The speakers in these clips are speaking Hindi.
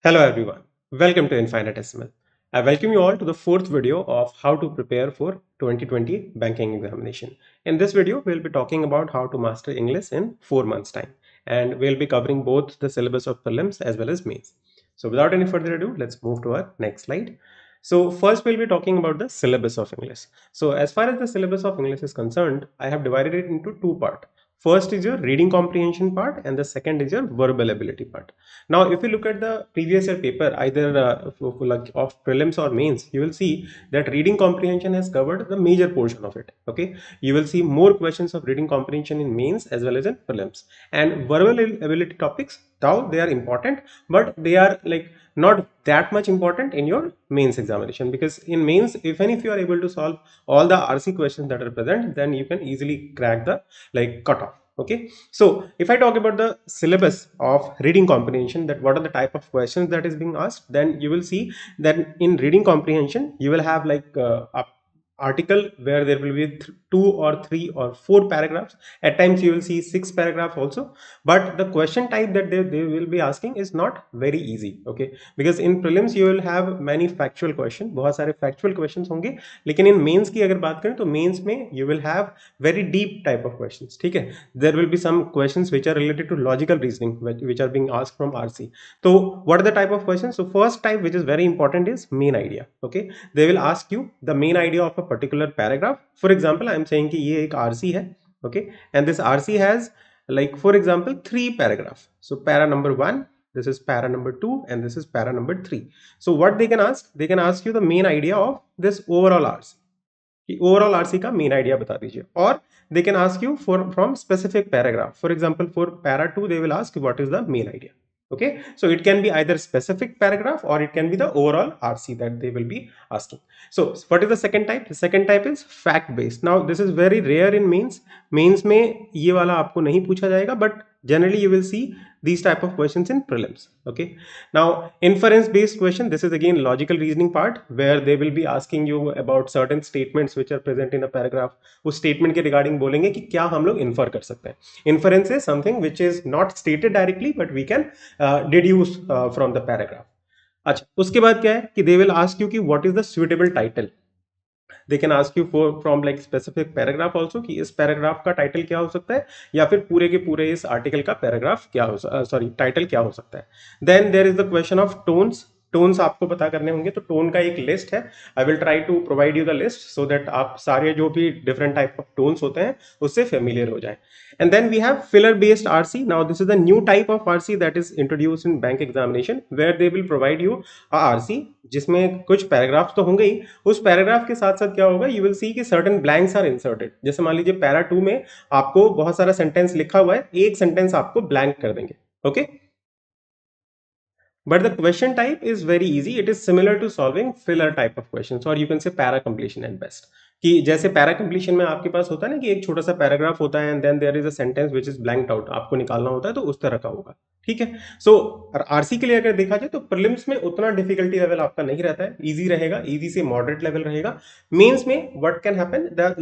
Hello everyone, welcome to Infinitesimal. I welcome you all to the fourth video of how to prepare for 2020 banking examination. In this video, we'll be talking about how to master English in 4 months time, and we'll be covering both the syllabus of prelims as well as mains. So without any further ado, let's move to our next slide. So first we'll be talking about the syllabus of English. So as far as the syllabus of English is concerned, I have divided it into two parts. First is your reading comprehension part and the second is your verbal ability part. Now, if you look at the previous year paper, either like of prelims or mains, you will see that reading comprehension has covered the major portion of it. Okay, you will see more questions of reading comprehension in mains as well as in prelims. And verbal ability topics, though they are important, but they are like not that much important in your mains examination, because in mains, even if you are able to solve all the RC questions that are present, then you can easily crack the like cutoff. Okay, so if I talk about the syllabus of reading comprehension, that what are the type of questions that is being asked, then you will see that in reading comprehension you will have like a article where there will be two or three or four paragraphs. At times you will see six paragraphs also, but the question type that they will be asking is not very easy. Okay, because in prelims you will have many factual question, बहुत सारे factual questions होंगे, लेकिन in mains की अगर बात करें तो mains में you will have very deep type of questions. ठीक है, there will be some questions which are related to logical reasoning which are being asked from RC. So what are the type of questions? So first type which is very important is main idea. Okay, they will ask you the main idea of a particular paragraph. For example, I am saying कि ये एक RC है. Okay, and this RC has like for example three paragraph. So para number 1, this is para number 2, and this is para number 3. So what they can ask, they can ask you the main idea of this overall RC, कि ओवरऑल आरसी का मेन आइडिया बता दीजिए. और they can ask you for from specific paragraph. For example for para 2 they will ask what is the main idea. Okay, so it can be either specific paragraph or it can be the overall RC that they will be asking. So what is the second type? The second type is fact based. Now this is very rare in mains में ये वाला आपको नहीं पूछा जाएगा, but generally you will see these type of questions in prelims. Okay, now inference based question, this is again logical reasoning part where they will be asking you about certain statements which are present in a paragraph. उस statement के regarding बोलेंगे कि क्या हम लोग infer कर सकते हैं. Inference is something which is not stated directly but we can deduce from the paragraph. अच्छा, उसके बाद क्या है कि they will ask you कि what is the suitable title. They can ask you for from like specific paragraph also कि इस paragraph का title क्या हो सकता है, या फिर पूरे के पूरे इस article का paragraph क्या हो title क्या हो सकता है. Then there is the question of tones. Tones आपको पता करने होंगे, तो टोन का एक लिस्ट है. I will try to provide you the list so that आप सारे जो भी डिफरेंट टाइप ऑफ टोन्स होते हैं उससे फेमिलियर हो जाए. And then we have filler based RC. Now this is the new type of RC that is introduced in bank examination where they will provide you RC जिसमें कुछ पैराग्राफ्स तो होंगे ही, उस पैराग्राफ के साथ साथ क्या होगा, यू विल सी कि सर्टेन ब्लैंक्स आर इंसर्टेड. जैसे मान लीजिए पैरा 2 में आपको बहुत सारा सेंटेंस लिखा हुआ है, एक सेंटेंस आपको ब्लैंक कर देंगे. Okay, but the question type is very easy. It is similar to solving filler type of questions, or you can say para completion at best. कि जैसे पैरा कंप्लीशन में आपके पास होता है ना कि एक छोटा सा पैराग्राफ होता है and then there is a sentence which is blanked out, आपको निकालना होता है, तो उस तरह का होगा. ठीक है, सो आरसी के लिए अगर देखा जाए तो प्रीलिम्स में उतना डिफिकल्टी लेवल आपका नहीं रहता है, इजी रहेगा, इजी से मॉडरेट लेवल रहेगा. मेंस में what can happen, the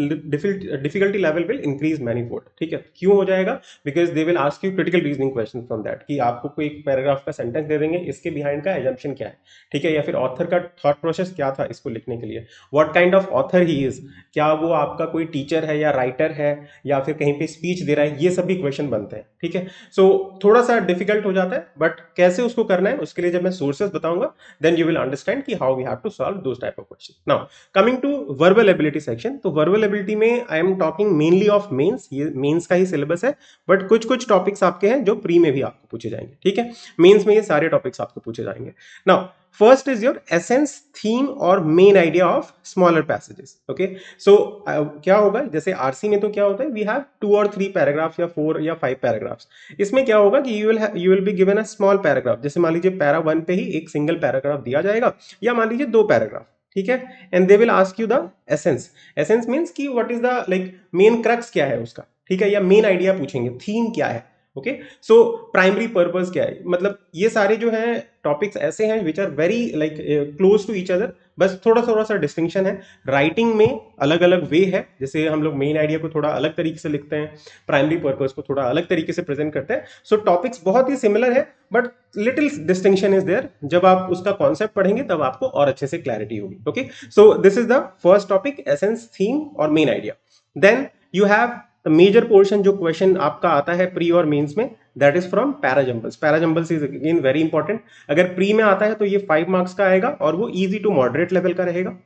difficulty level will increase many fold. ठीक है, क्यों हो जाएगा? Because they will ask you critical reasoning question from that, कि आपको कोई एक पैराग्राफ का सेंटेंस दे देंगे, इसके बिहाइंड का एजम्पशन क्या है. ठीक है, या फिर ऑथर का थॉट प्रोसेस क्या था इसको लिखने के लिए, what kind of author he is, क्या वो आपका कोई टीचर है या राइटर है या फिर कहीं पे स्पीच दे रहा है, ये सभी क्वेश्चन बनते हैं. ठीक है, सो थोड़ा सा डिफिकल्ट हो जाता है, बट कैसे उसको करना है उसके लिए जब मैं सोर्सेस बताऊंगा देन यू विल अंडरस्टैंड कि how we have to solve those type of question. Now coming to verbal ability section, तो वर्बल एबिलिटी में I am talking mainly of mains. ये मेंस का ही सिलेबस है, बट कुछ कुछ टॉपिक्स आपके हैं जो प्री में भी आपको पूछे जाएंगे. ठीक है, मेंस में ये सारे टॉपिक्स आपको पूछे जाएंगे. Now first is your essence, theme और main idea of smaller passages. Okay, so क्या होगा, जैसे आरसी में तो क्या होता है, we have 2 or 3 पैराग्राफ या 4 या 5 पैराग्राफ्स. इसमें क्या होगा कि you will be given a small paragraph. जैसे मान लीजिए पैरा 1 पे ही एक सिंगल पैराग्राफ दिया जाएगा, या मान लीजिए 2 पैराग्राफ. ठीक है, and they will ask you the essence. Essence means कि what is the like main crux क्या है उसका. ठीक है, या मेन आइडिया पूछेंगे, थीम क्या है. ओके। सो प्राइमरी पर्पस क्या है, मतलब ये सारे जो हैं टॉपिक्स ऐसे हैं which are very like close to each other, बस थोड़ा थोड़ा सा डिस्टिंक्शन है। राइटिंग में अलग अलग वे है, जैसे हम लोग मेन आइडिया को थोड़ा अलग तरीके से लिखते हैं, प्राइमरी पर्पस को थोड़ा अलग तरीके से प्रेजेंट करते हैं। सो टॉपिक्स बहुत ही सिमिलर है, but little distinction is there. जब आप उसका कॉन्सेप्ट पढ़ेंगे तब आपको और अच्छे से क्लैरिटी होगी। Okay, so this is the first topic, essence, theme और main idea. Then you have the major portion, जो क्वेश्चन आपका आता है प्री और मेंस में, that is from parajumbles. Parajumbles is again very important. अगर प्री में आता है तो ये 5 मार्क्स का आएगा और वो इजी टू मॉडरेट लेवल का रहेगा,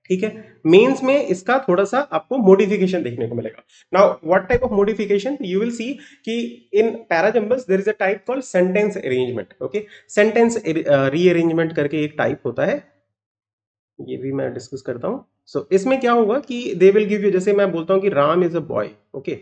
ठीक है। मेंस में इसका थोड़ा सा आपको मॉडिफिकेशन देखने को मिलेगा। Now what type of modification you will see कि in parajumbles there is a type called sentence arrangement. Okay, sentence rearrangement करके एक टाइप होता है, ये भी मैं डिस्कस करता हूँ। सो इसमें क्या होगा कि दे विल गिव यू, जैसे मैं बोलता हूँ कि Ram is a boy, okay,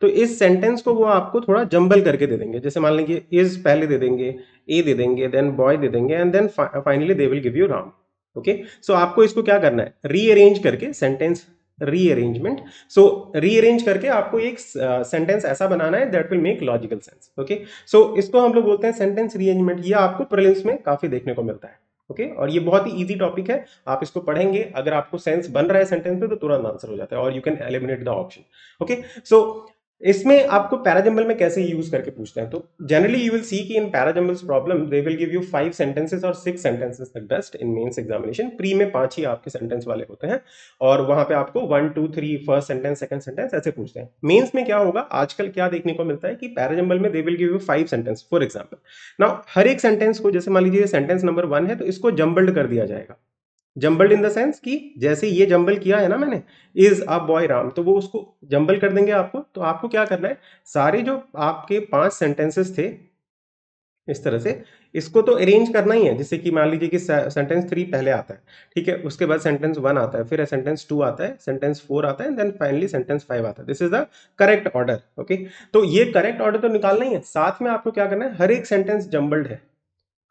तो इस सेंटेंस को वो आपको थोड़ा जंबल करके दे देंगे। जैसे मान लीजिए इज पहले दे देंगे, ए दे देंगे, देन बॉय दे देंगे, and then finally they will give you Ram. Okay, so आपको इसको क्या करना है, रीअरेंज करके, सेंटेंस रीअरेंजमेंट। सो रीअरेंज करके आपको एक सेंटेंस ऐसा बनाना है that will make logical sense. Okay, so इसको हम लोग बोलते हैं सेंटेंस रीअरेंजमेंट। ये आपको प्रीलिम्स में काफी देखने को मिलता है। ओके, और ये बहुत ही इजी टॉपिक है, आप इसको पढ़ेंगे, अगर आपको सेंस बन रहा है सेंटेंस में तो तुरंत आंसर हो जाता है और you can eliminate the option. Okay, so इसमें आपको पैराजंबल में कैसे यूज करके पूछते हैं, तो जनरली यू विल सी कि in parajumbles problem they will give you 5 sentences और 6 सेंटेंसेस तक best in mains examination. Pre में 5 ही आपके सेंटेंस वाले होते हैं और वहां पे आपको 1 2 3 फर्स्ट सेंटेंस सेकंड सेंटेंस ऐसे पूछते हैं। मेंस में क्या होगा, आजकल क्या देखने को मिलता है कि पैराजंबल में they will give you 5 sentence for example. Now हर एक सेंटेंस को, जैसे मान लीजिए सेंटेंस नंबर 1 है तो इसको जंबल्ड कर दिया जाएगा। जंबल्ड इन द सेंस कि जैसे ये जंबल किया है ना मैंने, इज अ बॉय राम, तो वो उसको जंबल कर देंगे आपको। तो आपको क्या करना है, सारे जो आपके 5 सेंटेंसेस थे इस तरह से, इसको तो अरेंज करना ही है। जैसे कि मान लीजिए कि सेंटेंस 3 पहले आता है, ठीक है, उसके बाद सेंटेंस 1 आता है, फिर सेंटेंस 2 आता है, सेंटेंस 4 आता है, देन फाइनली सेंटेंस 5 आता है। This is the correct order. Okay, तो ये करेक्ट ऑर्डर तो निकालना ही है, साथ में आपको क्या करना है, हर एक सेंटेंस जंबल्ड है,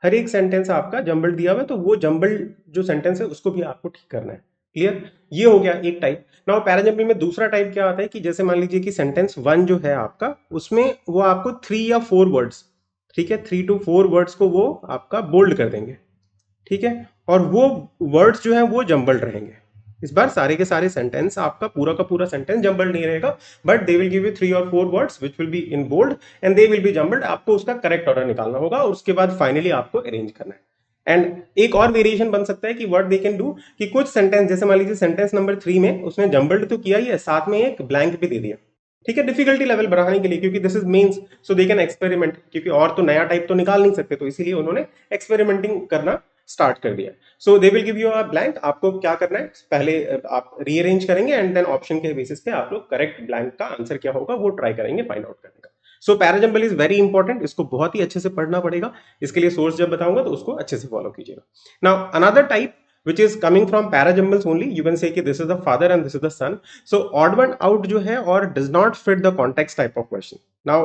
हर एक सेंटेंस आपका जंबल दिया हुआ है, तो वो जंबल जो सेंटेंस है उसको भी आपको ठीक करना है। क्लियर, ये हो गया एक टाइप। नाउ पैराजंबल में दूसरा टाइप क्या आता है कि जैसे मान लीजिए कि सेंटेंस 1 जो है आपका, उसमें वो आपको 3 या 4 वर्ड्स, ठीक है, 3 to 4 वर्ड्स को वो आपका बोल्ड कर देंगे, ठीक है, और वो वर्ड्स जो है वो जंबल्ड रहेंगे। इस बार सारे के सारे सेंटेंस, आपका पूरा का पूरा सेंटेंस जंबल्ड नहीं रहेगा, but they will give you 3 और 4 words which will be in bold and they will be jumbled. आपको उसका करेक्ट ऑर्डर निकालना होगा और उसके बाद फाइनली आपको अरेंज करना है। एंड एक और वेरिएशन बन सकता है कि व्हाट दे कैन डू, कि कुछ सेंटेंस, जैसे मान लीजिए सेंटेंस नंबर 3 में उसने जंबल्ड तो किया ही है, साथ में एक ब्लैंक भी दे दिया, ठीक है, डिफिकल्टी लेवल बढ़ाने के लिए, क्योंकि this is mains, so they can experiment, क्योंकि और तो नया टाइप तो निकाल नहीं सकते, तो इसीलिए उन्होंने एक्सपेरिमेंटिंग करना स्टार्ट कर दिया। So they will give you a blank, आपको क्या करना है, पहले आप रीअरेंज करेंगे एंड देन ऑप्शन के बेसिस पे आप लोग करेक्ट ब्लैंक का आंसर क्या होगा वो ट्राई करेंगे फाइंड आउट करने का। सो पैराजंबल इज वेरी इंपॉर्टेंट, इसको बहुत ही अच्छे से पढ़ना पड़ेगा। इसके लिए सोर्स जब बताऊंगा तो उसको अच्छे से फॉलो कीजिएगा। Now another type which is coming from parajumbles only, you can say कि this is the father and this is the son. So odd one out जो है और does not fit the context type of question. Now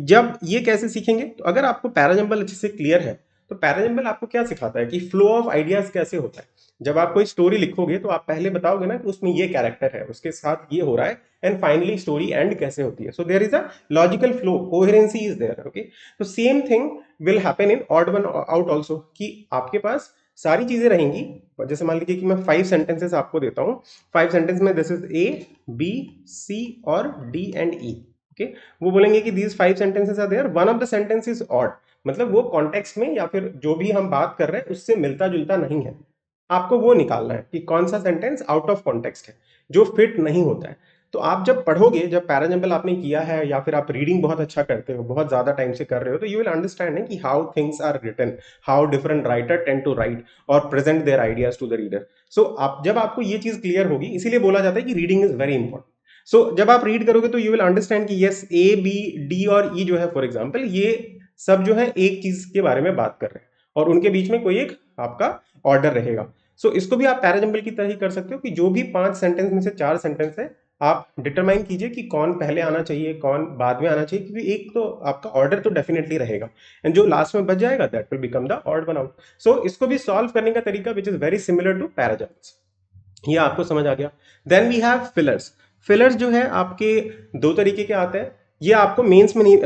जब ये कैसे सीखेंगे, तो अगर आपको पैराजंबल अच्छे से क्लियर है तो पैराजंबल आपको क्या सिखाता है कि फ्लो ऑफ आइडियाज कैसे होता है। जब आप कोई स्टोरी लिखोगे तो आप पहले बताओगे ना कि उसमें ये कैरेक्टर है, उसके साथ ये हो रहा है, एंड फाइनली स्टोरी एंड कैसे होती है। So there is a logical flow, coherency is there. Okay, तो same thing will happen in odd one out also, कि आपके पास सारी चीजें रहेंगी। जैसे मान लीजिए कि मैं 5 सेंटेंसेस आपको देता हूं, 5 सेंटेंस में this is A B C और डी एंड ई। ओके, वो बोलेंगे कि these 5 sentences are there, one of the sentence is odd, मतलब वो कॉन्टेक्स्ट में या फिर जो भी हम बात कर रहे हैं उससे मिलता जुलता नहीं है। आपको वो निकालना है कि कौन सा सेंटेंस आउट ऑफ कॉन्टेक्स्ट है, जो फिट नहीं होता है। तो आप जब पढ़ोगे, जब पैराजंबल आपने किया है या फिर आप रीडिंग बहुत अच्छा करते हो, बहुत ज्यादा टाइम से कर रहे हो, तो यू विल अंडरस्टैंड कि how things are written, how different writer tend to write और present their ideas to the reader. So आप जब आपको ये चीज क्लियर होगी, इसीलिए बोला जाता है कि रीडिंग इज वेरी इंपॉर्टेंट। सो जब आप रीड करोगे तो यू विल अंडरस्टैंड कि यस ए बी डी और ई जो है फॉर एग्जाम्पल, ये सब जो है एक चीज के बारे में बात कर रहे हैं और उनके बीच में कोई एक आपका ऑर्डर रहेगा। सो इसको भी आप पैराजंबल की तरह ही कर सकते हो कि जो भी 5 सेंटेंस में से 4 सेंटेंस है, आप डिटरमाइन कीजिए कि कौन पहले आना चाहिए, कौन बाद में आना चाहिए, क्योंकि एक तो आपका ऑर्डर तो डेफिनेटली रहेगा एंड जो लास्ट में बच जाएगा that will become the odd one out. So इसको भी सॉल्व करने का तरीका which is very similar to parajumbles, ये आपको समझ आ गया। Then we have fillers. Fillers जो है आपके दो तरीके के आते हैं। ये आपको मेंस में नहीं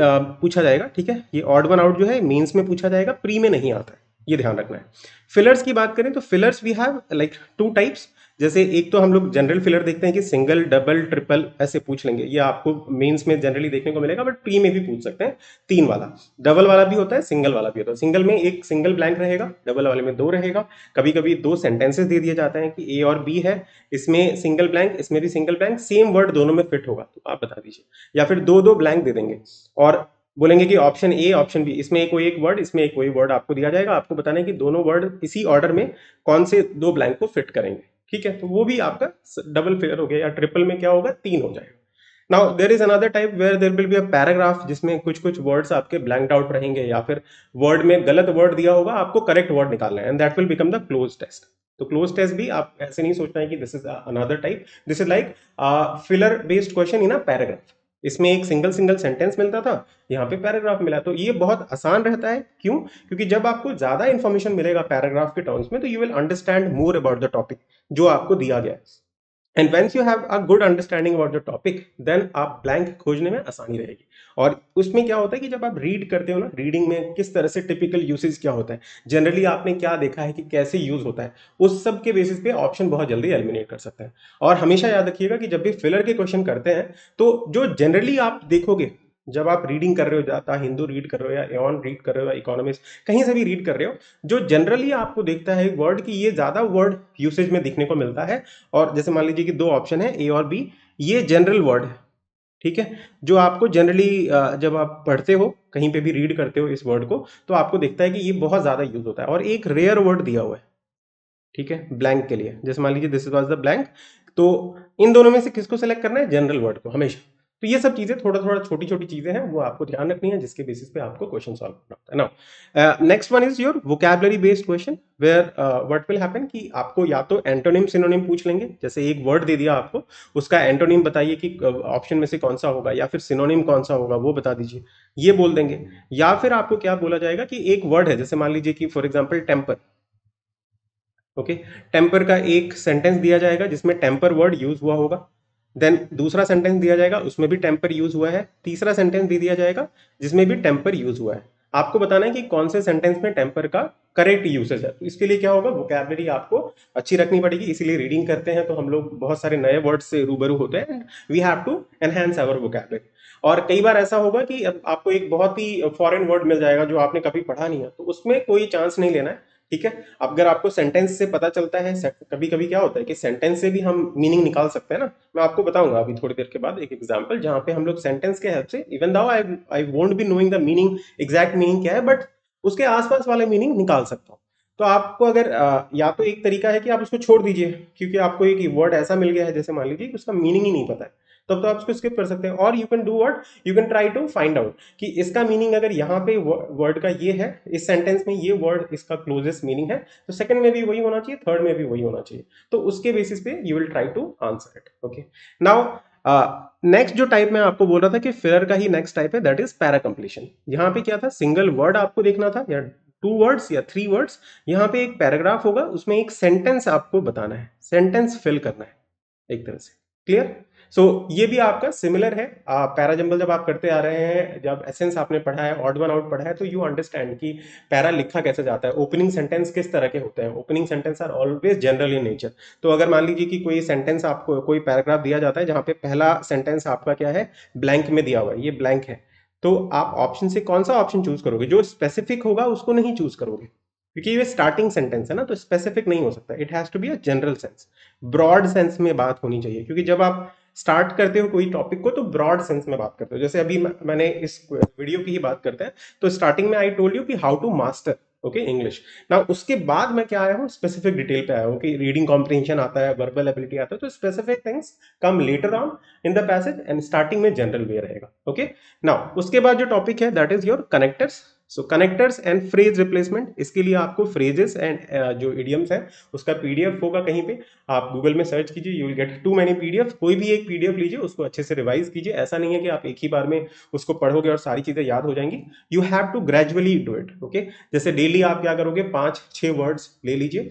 पूछा जाएगा, ठीक है। ये ऑड वन आउट जो है मेंस में पूछा जाएगा, प्री में नहीं आता है, ये ध्यान रखना है। फिलर्स की बात करें तो fillers we have like two types. जैसे एक तो हम लोग जनरल फिलर देखते हैं कि सिंगल डबल ट्रिपल ऐसे पूछ लेंगे, ये आपको मेंस में जनरली देखने को मिलेगा, बट प्री में भी पूछ सकते हैं। तीन वाला डबल वाला भी होता है, सिंगल वाला भी होता है। सिंगल में एक सिंगल ब्लैंक रहेगा, डबल वाले में दो रहेगा। कभी कभी दो सेंटेंसेस दे दिए जाते हैं कि ए और बी है, इसमें सिंगल ब्लैंक, इसमें भी सिंगल ब्लैंक, सेम वर्ड दोनों में फिट होगा तो आप बता दीजिए। या फिर दो दो ब्लैंक दे देंगे और बोलेंगे कि ऑप्शन ए ऑप्शन बी, इसमें कोई एक वर्ड, इसमें एक कोई वर्ड आपको दिया जाएगा, आपको बताना है कि दोनों वर्ड इसी ऑर्डर में कौन से दो ब्लैंक को फिट करेंगे, ठीक है। तो वो भी आपका डबल फिगर हो गया, या ट्रिपल में क्या होगा, तीन हो जाएगा। Now there is another type where there will be a paragraph, जिसमें कुछ कुछ वर्ड्स आपके ब्लैंक्ड आउट रहेंगे, या फिर वर्ड में गलत वर्ड दिया होगा, आपको करेक्ट वर्ड निकालना है, and that will become the cloze test. तो क्लोज टेस्ट भी आप ऐसे नहीं सोचना है कि this is another type, this is like filler based question in a paragraph. इसमें एक सिंगल सिंगल सेंटेंस मिलता था, यहाँ पे पैराग्राफ मिला, तो ये बहुत आसान रहता है। क्यों? क्योंकि जब आपको ज्यादा इंफॉर्मेशन मिलेगा पैराग्राफ के टर्म्स में, तो you will understand more about the topic जो आपको दिया गया है। And once you have a good understanding about the topic, then आप ब्लैंक खोजने में आसानी रहेगी। और उसमें क्या होता है कि जब आप रीड करते हो ना, रीडिंग में किस तरह से टिपिकल यूसेज क्या होता है, जनरली आपने क्या देखा है कि कैसे यूज होता है, उस सब के बेसिस पे ऑप्शन बहुत जल्दी एलिमिनेट कर सकते हैं। और हमेशा याद रखिएगा कि जब भी फिलर के क्वेश्चन करते हैं, तो जो जनरली आप देखोगे जब आप रीडिंग कर रहे हो, जाता हिंदू रीड कर रहे हो या एऑन रीड कर रहे हो या इकोनॉमिक्स कहीं से भी रीड कर रहे हो, जो जनरली आपको देखता है वर्ड की, ये ज्यादा वर्ड यूसेज में दिखने को मिलता है। और जैसे मान लीजिए कि दो ऑप्शन है ए और बी, ये जनरल वर्ड है, ठीक है, जो आपको जनरली जब आप पढ़ते हो कहीं पे भी रीड करते हो इस वर्ड को, तो आपको दिखता है कि ये बहुत ज्यादा यूज होता है। और एक रेयर वर्ड दिया हुआ है, ठीक है, ब्लैंक के लिए, जैसे मान लीजिए दिस वाज द ब्लैंक, तो इन दोनों में से किसको सेलेक्ट करना है, जनरल वर्ड को हमेशा। तो ये सब चीजें थोड़ा थोड़ा छोटी छोटी चीजें हैं, वो आपको ध्यान रखनी है, जिसके बेसिस पे आपको क्वेश्चन सॉल्व करना होता है। Now next one is your vocabulary based question, where what will happen कि आपको या तो एंटोनिम सिनोनिम पूछ लेंगे, जैसे एक वर्ड दे दिया आपको, उसका एंटोनिम बताइए कि ऑप्शन में से कौन सा होगा, या फिर सिनोनिम कौन सा होगा वो बता दीजिए, ये बोल देंगे। या फिर आपको क्या बोला जाएगा कि एक वर्ड है, जैसे मान लीजिए कि for example temper, okay, temper का एक सेंटेंस दिया जाएगा जिसमें टेम्पर वर्ड यूज हुआ होगा, देन दूसरा सेंटेंस दिया जाएगा उसमें भी टेम्पर यूज हुआ है, तीसरा सेंटेंस दे दिया जाएगा जिसमें भी टेम्पर यूज हुआ है। आपको बताना है कि कौन से सेंटेंस में टेम्पर का करेक्ट यूसेज है। तो इसके लिए क्या होगा, वोकैबुलरी आपको अच्छी रखनी पड़ेगी। इसीलिए रीडिंग करते हैं तो हम लोग बहुत सारे नए वर्ड से रूबरू होते हैं, and we have to enhance our vocabulary. और कई बार ऐसा होगा कि अब आपको एक बहुत ही फॉरेन वर्ड मिल जाएगा जो आपने कभी पढ़ा नहीं है, तो उसमें कोई चांस नहीं लेना है, ठीक है। अगर आपको सेंटेंस से पता चलता है, कभी कभी क्या होता है कि सेंटेंस से भी हम मीनिंग निकाल सकते हैं ना। मैं आपको बताऊंगा अभी थोड़ी देर के बाद एक एग्जांपल, जहां पे हम लोग सेंटेंस के हेल्प से, even though I won't be knowing the meaning, exact meaning क्या है, बट उसके आसपास वाले मीनिंग निकाल सकता हूँ। तो आपको अगर या तो एक तरीका है कि आप उसको छोड़ दीजिए, क्योंकि आपको एक वर्ड ऐसा मिल गया है जैसे मान लीजिए कि उसका मीनिंग ही नहीं पता है, तब तो आप उसको स्किप कर सकते हैं। और you can do what, you can try to find out कि इसका मीनिंग अगर यहाँ पे वर्ड का ये है, इस सेंटेंस में ये वर्ड इसका क्लोजेस्ट मीनिंग है, तो सेकंड में भी वही होना चाहिए, थर्ड में भी वही होना चाहिए। तो उसके बेसिस पे you will try to answer it, okay. Now next जो टाइप मैं आपको बोल रहा था कि फिलर का ही नेक्स्ट टाइप है, दैट इज पैरा कंप्लीशन। यहाँ पे क्या था, सिंगल वर्ड आपको देखना था, या टू वर्ड्स या थ्री वर्ड्स, यहाँ पे एक पैराग्राफ होगा, उसमें एक सेंटेंस आपको बताना है, सेंटेंस फिल करना है एक तरह से, क्लियर। सो ये भी आपका सिमिलर है। पैरा जंबल जब आप करते आ रहे हैं, जब एसेंस आपने पढ़ा है, ऑड वन आउट पढ़ा है, तो यू अंडरस्टैंड कि पैरा लिखा कैसे जाता है, ओपनिंग सेंटेंस किस तरह के होते हैं। Opening sentence are always general in nature. तो अगर मान लीजिए कि कोई सेंटेंस आपको, कोई पैराग्राफ दिया जाता है जहां पे पहला सेंटेंस आपका क्या है, ब्लैंक में दिया हुआ है, ये ब्लैंक है, तो आप ऑप्शन से कौन सा ऑप्शन चूज करोगे, जो स्पेसिफिक होगा उसको नहीं चूज करोगे, क्योंकि ये स्टार्टिंग सेंटेंस है ना, तो स्पेसिफिक नहीं हो सकता, it has to be a general sense, broad sense में बात होनी चाहिए। क्योंकि जब आप स्टार्ट करते हो कोई टॉपिक को, तो ब्रॉड सेंस में बात करते हो। जैसे अभी मैंने इस वीडियो की ही बात करते हैं, तो स्टार्टिंग में आई टोल्ड यू कि how to master, okay, English. ना उसके बाद मैं क्या आया हूँ, स्पेसिफिक डिटेल पे आया हूँ कि रीडिंग कॉम्प्रिहेंशन आता है, वर्बल एबिलिटी आता है, तो specific things come later on in the passage, and starting में जनरल वे रहेगा, ओके। नाउ उसके बाद जो टॉपिक है that is your connectors. So connectors and phrase replacement, इसके लिए आपको फ्रेजेस एंड जो इडियम्स है उसका पीडीएफ होगा कहीं पे, आप गूगल में सर्च कीजिए, you will get to many PDF. कोई भी एक पीडीएफ लीजिए, उसको अच्छे से रिवाइज कीजिए। ऐसा नहीं है कि आप एक ही बार में उसको पढ़ोगे और सारी चीजें याद हो जाएंगी, you have to gradually do it, okay. जैसे डेली आप क्या करोगे, 5-6 वर्ड्स ले लीजिए,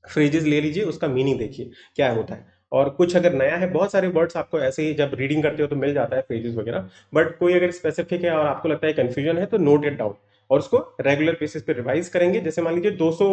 फ्रेजेस ले लीजिए, उसका मीनिंग देखिए क्या होता है, और कुछ अगर नया है, बहुत सारे वर्ड्स आपको ऐसे ही जब रीडिंग करते हो तो मिल जाता है, फ्रेजेस वगैरह, बट कोई अगर स्पेसिफिक है और आपको लगता है कंफ्यूजन है तो नोट इट डाउन और उसको रेगुलर बेसिस पे रिवाइज करेंगे। जैसे मान लीजिए 200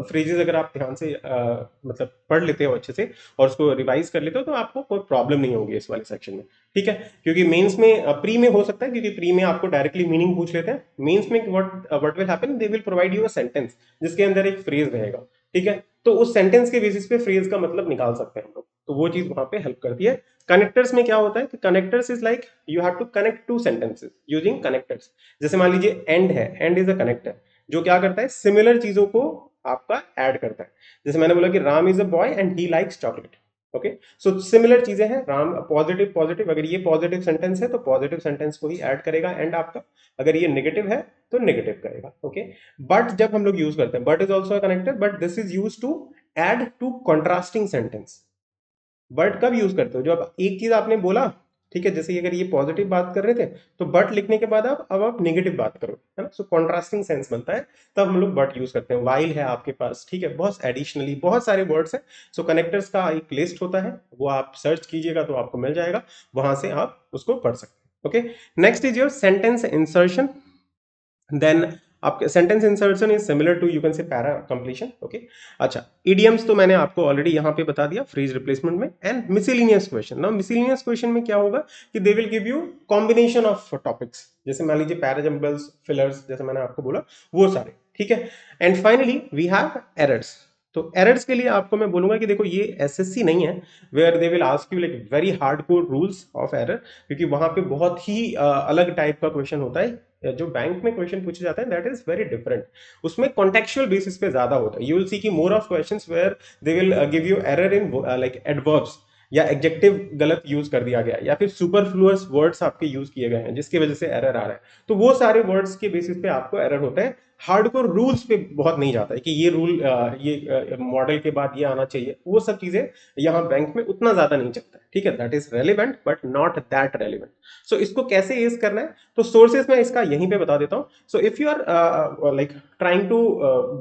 फ्रेजेस अगर आप ध्यान से मतलब पढ़ लेते हो अच्छे से और उसको रिवाइज कर लेते हो तो आपको कोई प्रॉब्लम नहीं होगी इस वाले सेक्शन में, ठीक है। क्योंकि मेंस में प्री में हो सकता है, क्योंकि प्री में आपको डायरेक्टली मीनिंग पूछ लेते हैं। मेंस में what will happen, they will provide you a sentence जिसके अंदर एक फ्रेज रहेगा, ठीक है। तो उस सेंटेंस के बेसिस पे फ्रेज का मतलब निकाल सकते हैं हम लोग, तो वो चीज वहां पे हेल्प करती है। कनेक्टर्स में क्या होता है कि connectors is like you have to connect two sentences using connectors. जैसे मान लीजिए एंड है, एंड इज अ कनेक्टर जो क्या करता है, सिमिलर चीजों को आपका ऐड करता है। जैसे मैंने बोला कि Ram is a boy and he likes chocolate, okay. So similar चीजें हैं, राम पॉजिटिव पॉजिटिव, अगर ये पॉजिटिव सेंटेंस है तो पॉजिटिव सेंटेंस को ही ऐड करेगा एंड आपका, अगर ये नेगेटिव है तो नेगेटिव करेगा, ओके। बट जब हम लोग यूज करते हैं, but is also connector, but this is use to add two contrasting sentence. But कब यूज करते हो, जो अब एक चीज आपने बोला, ठीक है, जैसे अगर ये पॉजिटिव बात कर रहे थे तो बट लिखने के बाद अब आप नेगेटिव बात करो, है ना, सो कॉन्ट्रास्टिंग सेंस बनता है, तब हम लोग बट यूज करते हैं। वाइल है आपके पास, ठीक है, बहुत एडिशनली बहुत सारे वर्ड्स हैं। सो कनेक्टर्स का एक लिस्ट होता है, वो आप सर्च कीजिएगा तो आपको मिल जाएगा, वहां से आप उसको पढ़ सकते हैं, okay. Next is your sentence insertion. Then आपके sentence insertion is similar to you can say para completion, okay. अच्छा, इडियम्स तो मैंने आपको ऑलरेडी यहाँ पे बता दिया फ्रेज रिप्लेसमेंट में। एंड मिसलिनियस क्वेश्चन, ना मिसलिनियस क्वेश्चन में क्या होगा कि they will give you combination of topics, जैसे मान लीजिए पैराजम्बल्स, फिलर्स, जैसे मैंने आपको बोला वो सारे, ठीक है। And finally we have errors. तो एरर्स के लिए आपको मैं बोलूंगा कि देखो ये एसएससी नहीं है where they will ask you like very hardcore rules of error, क्योंकि वहां पे बहुत ही अलग टाइप का क्वेश्चन होता है। जो बैंक में क्वेश्चन पूछे जाते हैं दैट इज वेरी डिफरेंट, उसमें कॉन्टेक्चुअल बेसिस पे ज्यादा होता है। यू विल सी की more of questions where they will give you error in like adverbs, या एडजेक्टिव गलत यूज कर दिया गया, या फिर सुपरफ्लुअस वर्ड्स आपके यूज किए गए हैं जिसकी वजह से एरर आ रहा है, तो वो सारे वर्ड्स के बेसिस पे आपको एरर होते हैं। हार्डकोर रूल्स पे बहुत नहीं जाता है कि ये रूल ये मॉडल के बाद ये आना चाहिए, वो सब चीजें यहाँ बैंक में उतना ज्यादा नहीं चलता है, ठीक है। That is relevant but not that relevant. So इसको कैसे यूज करना है, तो सोर्सेस में इसका यहीं पे बता देता हूं। So if you are like trying to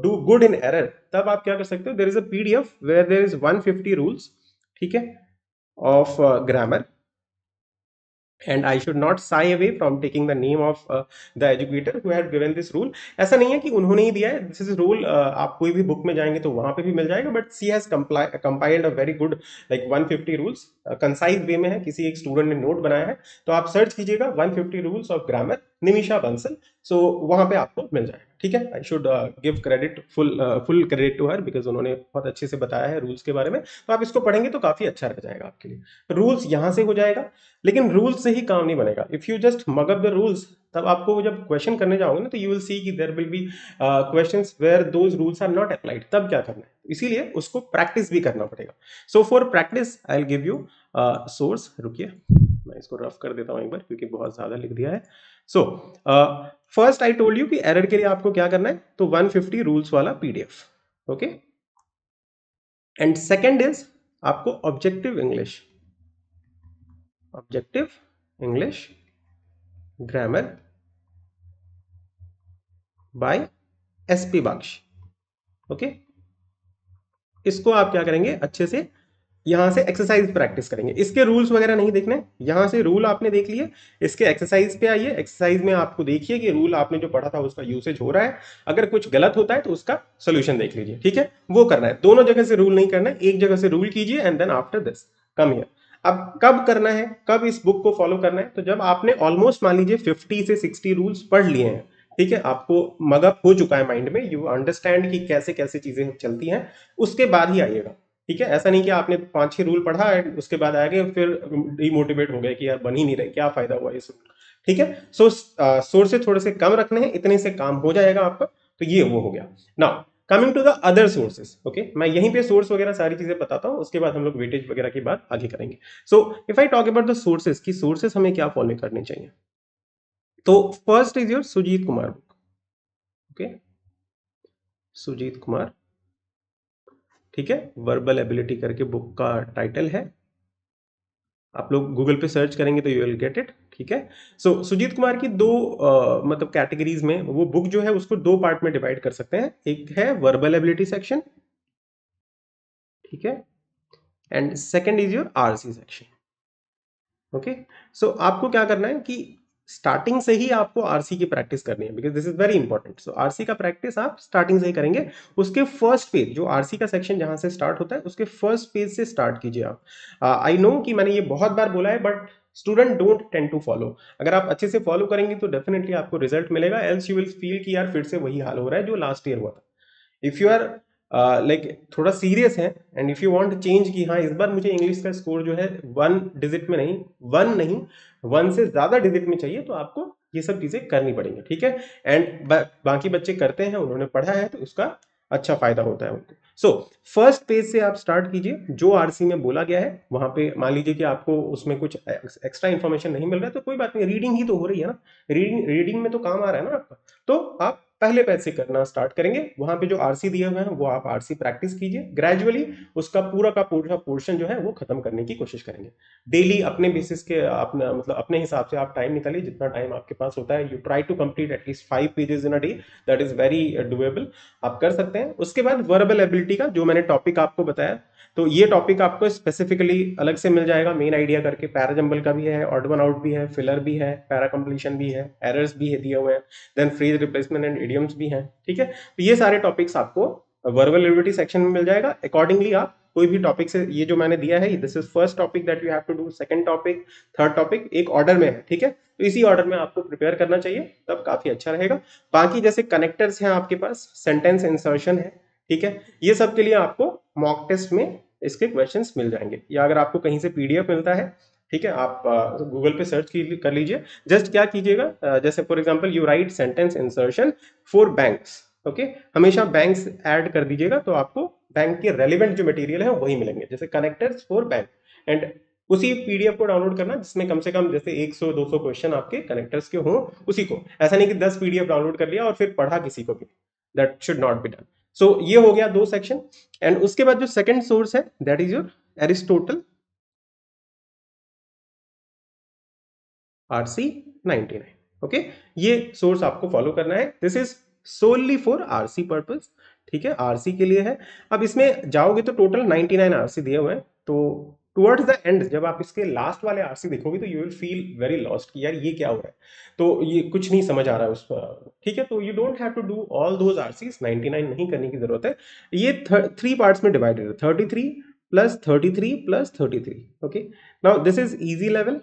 do good in error, तब आप क्या कर सकते हो, there is a PDF where there is 150 rules, ठीक है, of grammar. And I should not shy away from taking the name of the educator who had given this rule. ऐसा नहीं है कि उन्होंने ही दिया है, दिस इज रूल, आप कोई भी बुक में जाएंगे तो वहां पे भी मिल जाएगा, but she has compiled a very good like 150 rules, concise way में है, किसी एक स्टूडेंट ने नोट बनाया है, तो आप सर्च कीजिएगा 150 rules of grammar Nimisha Bansal, so वहां पे आपको मिल जाएगा, ठीक है। I should give credit, full credit to her, because उन्होंने बहुत अच्छे से बताया है रूल्स के बारे में, तो आप इसको पढ़ेंगे तो काफी अच्छा रह जाएगा आपके लिए। रूल्स यहां से हो जाएगा, लेकिन रूल्स से ही काम नहीं बनेगा। If you just mug up the rules, तब आपको जब क्वेश्चन करने जाओगे ना तो यू विल सी कि there will be questions where those rules are not applied, तब क्या करना है, इसीलिए उसको प्रैक्टिस भी करना पड़ेगा। So for practice I will give you source, रुकिए मैं इसको रफ कर देता हूं एक बार क्योंकि बहुत ज्यादा लिख दिया है। So first I told you कि एरर के लिए आपको क्या करना है, तो 150 रूल्स वाला PDF, okay. And second is आपको objective English, objective English grammar by SP Bakhsh, okay. इसको आप क्या करेंगे, अच्छे से यहां से एक्सरसाइज प्रैक्टिस करेंगे। इसके रूल्स वगैरह नहीं देखने, यहां से रूल आपने देख लिए, इसके एक्सरसाइज पे आइए। एक्सरसाइज में आपको देखिए कि रूल आपने जो पढ़ा था उसका यूसेज हो रहा है, अगर कुछ गलत होता है तो उसका सोल्यूशन देख लीजिए, ठीक है। वो करना है, दोनों जगह से रूल नहीं करना है, एक जगह से रूल कीजिए and then after this come here. अब कब करना है, कब इस बुक को फॉलो करना है, तो जब आपने ऑलमोस्ट मान लीजिए 50 से 60 रूल्स पढ़ लिए हैं, ठीक है, आपको मगअप हो चुका है माइंड में, यू अंडरस्टैंड कि कैसे कैसे चीजें चलती हैं, उसके बाद ही आइएगा, ठीक है। ऐसा नहीं कि आपने 5-6 रूल पढ़ा एंड उसके बाद आगे फिर डिमोटिवेट हो गए कि यार बन ही नहीं रहे, क्या फायदा हुआ इस, ठीक है। सो सोर्स से थोड़े से कम रखने हैं, इतने से काम हो जाएगा आपका, तो ये वो हो गया। Now coming to the other sources, okay, मैं यहीं पे सोर्स वगैरह सारी चीजें बताता हूं, उसके बाद हम लोग वेटेज वगैरह की बात आगे करेंगे। So if I talk about the sources की सोर्सेस हमें क्या फॉलो करने चाहिए, तो first is your Sujeet Kumar book, okay, Sujeet Kumar, ठीक है, वर्बल एबिलिटी करके बुक का टाइटल है, आप लोग गूगल पे सर्च करेंगे तो यू विल गेट इट, ठीक है। सो सुजीत कुमार की दो मतलब कैटेगरीज में, वो बुक जो है उसको दो पार्ट में डिवाइड कर सकते हैं। एक है वर्बल एबिलिटी सेक्शन, ठीक है, and second is your RC section. Okay, so आपको क्या करना है कि स्टार्टिंग से ही आपको आरसी की प्रैक्टिस करनी है, because this is very important. So RC का प्रैक्टिस आप स्टार्टिंग से ही करेंगे। उसके फर्स्ट पेज, जो आरसी का सेक्शन जहां से स्टार्ट होता है, उसके फर्स्ट पेज से स्टार्ट कीजिए आप। आई नो कि मैंने ये बहुत बार बोला है, but student don't tend to follow. अगर आप अच्छे से फॉलो करेंगे तो डेफिनेटली आपको रिजल्ट मिलेगा, एल्स यू विल फील कि यार फिर से वही हाल हो रहा है जो लास्ट ईयर हुआ था। इफ यू आर लाइक थोड़ा सीरियस है and if you want change कि हाँ इस बार मुझे इंग्लिश का स्कोर जो है 1 डिजिट में नहीं, 1 से ज्यादा डिजिट में चाहिए, तो आपको ये सब चीजें करनी पड़ेंगी, ठीक है। एंड बाकी बच्चे करते हैं, उन्होंने पढ़ा है, तो उसका अच्छा फायदा होता है उनको। सो फर्स्ट पेज से आप स्टार्ट कीजिए, जो आरसी में बोला गया है वहां पे मान लीजिए कि आपको उसमें कुछ एक्स्ट्रा इन्फॉर्मेशन नहीं मिल रहा है तो कोई बात नहीं, रीडिंग ही तो हो रही है ना, रीडिंग में तो काम आ रहा है ना आपका। तो आप पहले पैज से करना स्टार्ट करेंगे, वहां पे जो आरसी दिए हुए हैं वो आप आरसी प्रैक्टिस कीजिए, ग्रेजुअली उसका पूरा का पूरा पोर्शन जो है वो खत्म करने की कोशिश करेंगे। डेली अपने बेसिस के अपना मतलब अपने हिसाब से आप टाइम निकालिए, जितना टाइम आपके पास होता है, you try to complete at least 5 pages in a day, that is very doable, आप कर सकते हैं। उसके बाद वर्बल एबिलिटी का जो मैंने टॉपिक आपको बताया, तो ये टॉपिक आपको स्पेसिफिकली अलग से मिल जाएगा, मेन आइडिया करके। पैराजंबल का भी है, ऑड वन आउट भी है, फिलर भी है, पैरा कंप्लीशन भी है, एरर्स भी है दिए हुए हैं, then phrase replacement and idioms भी हैं, ठीक है। तो ये सारे टॉपिक्स आपको वर्बल एबिलिटी सेक्शन में मिल जाएगा। अकॉर्डिंगली आप कोई भी टॉपिक से, ये जो मैंने दिया है, this is first topic that you have to do, second topic, third topic, एक ऑर्डर में है, ठीक है। तो इसी ऑर्डर में आपको प्रिपेयर करना चाहिए, तब काफी अच्छा रहेगा। बाकी जैसे कनेक्टर्स हैं आपके पास, सेंटेंस इंसर्शन है, ठीक है, ये सब के लिए आपको मॉक टेस्ट में इसके क्वेश्चंस मिल जाएंगे, या अगर आपको कहीं से पीडीएफ मिलता है, ठीक है, आप गूगल पे सर्च कर लीजिए। जस्ट क्या कीजिएगा, जैसे for example you right sentence insertion for banks, okay, हमेशा बैंक्स ऐड कर दीजिएगा, तो आपको बैंक के रेलिवेंट जो मटेरियल है वही मिलेंगे, जैसे कनेक्टर्स फॉर बैंक। एंड उसी पीडीएफ को डाउनलोड करना जिसमें कम से कम जैसे 100-200 क्वेश्चन आपके कनेक्टर्स के हों, उसी को। ऐसा नहीं कि 10 पीडीएफ डाउनलोड कर लिया और फिर पढ़ा किसी को भी, that should not be done. So ये हो गया 2 सेक्शन। एंड उसके बाद जो सेकंड सोर्स है, that is your Aristotle RC 99, okay. ये सोर्स आपको फॉलो करना है, this is solely for RC purpose, ठीक है, आरसी के लिए है। अब इसमें जाओगे तो टोटल 99 आरसी दिए हुए हैं, तो टुवर्ड्स द एंड जब आप इसके लास्ट वाले आरसी देखोगे तो you will feel very lost कि यार ये क्या हो रहा है, तो ये कुछ नहीं समझ आ रहा है उस पर, ठीक है। तो you don't have to do all those RCs, 99 नहीं करने की जरूरत है। ये 3 पार्ट्स में डिवाइडेड है, 33 plus 33 plus 33, okay. Now this is easy level,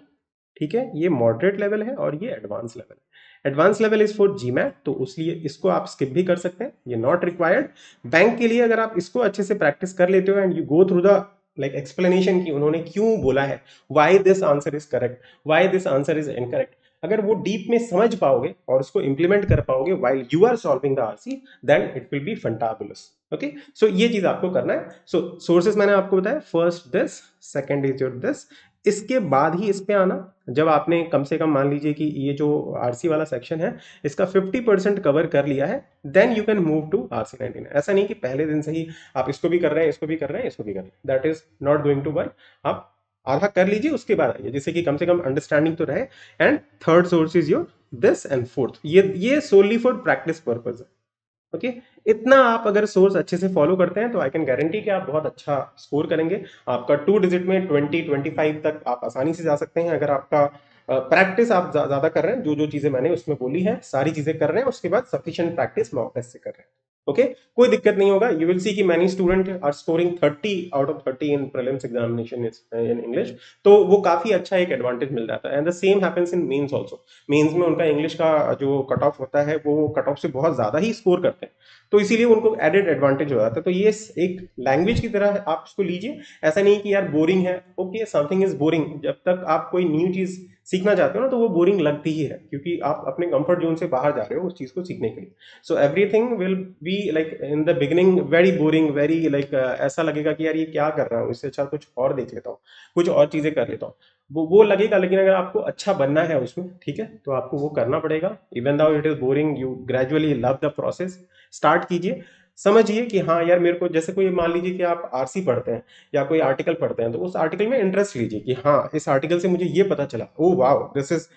ठीक है, ये मॉडरेट लेवल है और ये एडवांस लेवल है। Advance level is for GMAT, तो उसलिए इसको आप स्किप भी कर सकते हैं, ये नॉट रिक्वायर्ड। बैंक के लिए अगर आप इसको अच्छे से प्रैक्टिस कर लेते हो and you go through the like explanation कि उन्होंने क्यों बोला है, why this answer is correct, why this answer is incorrect, अगर वो डीप में समझ पाओगे और उसको इंप्लीमेंट कर पाओगे while you are solving the RC, then it will be fantabulous, okay. So ये चीज आपको करना है। सो सोर्सेस मैंने आपको बताया, first this, second is your this. इसके बाद ही इस पे आना, जब आपने कम से कम मान लीजिए कि ये जो आरसी वाला सेक्शन है इसका 50% कवर कर लिया है, then you can move to RC 99। ऐसा नहीं कि पहले दिन से ही आप इसको भी कर रहे हैं, इसको भी कर रहे हैं, इसको भी कर रहे हैं, that is not going to work. आप आधा कर लीजिए, उसके बाद आइए, जिससे कि कम से कम अंडरस्टैंडिंग तो रहे। And third source is your this, and fourth ये सोनली फॉर प्रैक्टिस पर्पज है, ओके। इतना आप अगर सोर्स अच्छे से फॉलो करते हैं तो आई कैन गारंटी कि आप बहुत अच्छा स्कोर करेंगे। आपका 2 डिजिट में 20-25 तक आप आसानी से जा सकते हैं, अगर आपका प्रैक्टिस आप ज्यादा कर रहे हैं, जो जो चीजें मैंने उसमें बोली है सारी चीजें कर रहे हैं, उसके बाद सफिशिएंट प्रैक्टिस मॉक टेस्ट से कर रहे हैं, ओके। कोई दिक्कत नहीं होगा। यू विल सी कि many student are scoring 30 out of 30 in prelims examination in English, तो वो काफी अच्छा एक एडवांटेज मिल जाता है। And the same happens in mains also, mains में उनका इंग्लिश का जो कट ऑफ होता है वो कट ऑफ से बहुत ज्यादा ही स्कोर करते हैं, तो इसीलिए उनको एडेड एडवांटेज हो जाता है। तो ये एक लैंग्वेज की तरह आप इसको लीजिए, ऐसा नहीं कि यार बोरिंग है, ओके, समथिंग इज बोरिंग, जब तक आप कोई न्यू चीज सीखना चाहते हो ना तो वो बोरिंग लगती ही है, क्योंकि आप अपने कंफर्ट जोन से बाहर जा रहे हो उस चीज को सीखने के लिए। So everything will be like in the beginning very boring, very like ऐसा लगेगा कि यार ये क्या कर रहा हूँ, इससे अच्छा कुछ और देख लेता हूँ, कुछ और चीजें कर लेता हूँ, वो लगेगा। लेकिन अगर आपको अच्छा बनना है उसमें, ठीक है, तो आपको वो करना पड़ेगा। Even though it is boring, you gradually love the process, start कीजिए। समझिए कि हाँ यार मेरे को, जैसे कोई मान लीजिए कि आप आरसी पढ़ते हैं या कोई आर्टिकल पढ़ते हैं, तो उस आर्टिकल में इंटरेस्ट लीजिए कि हाँ इस आर्टिकल से मुझे ये पता चला, oh wow this is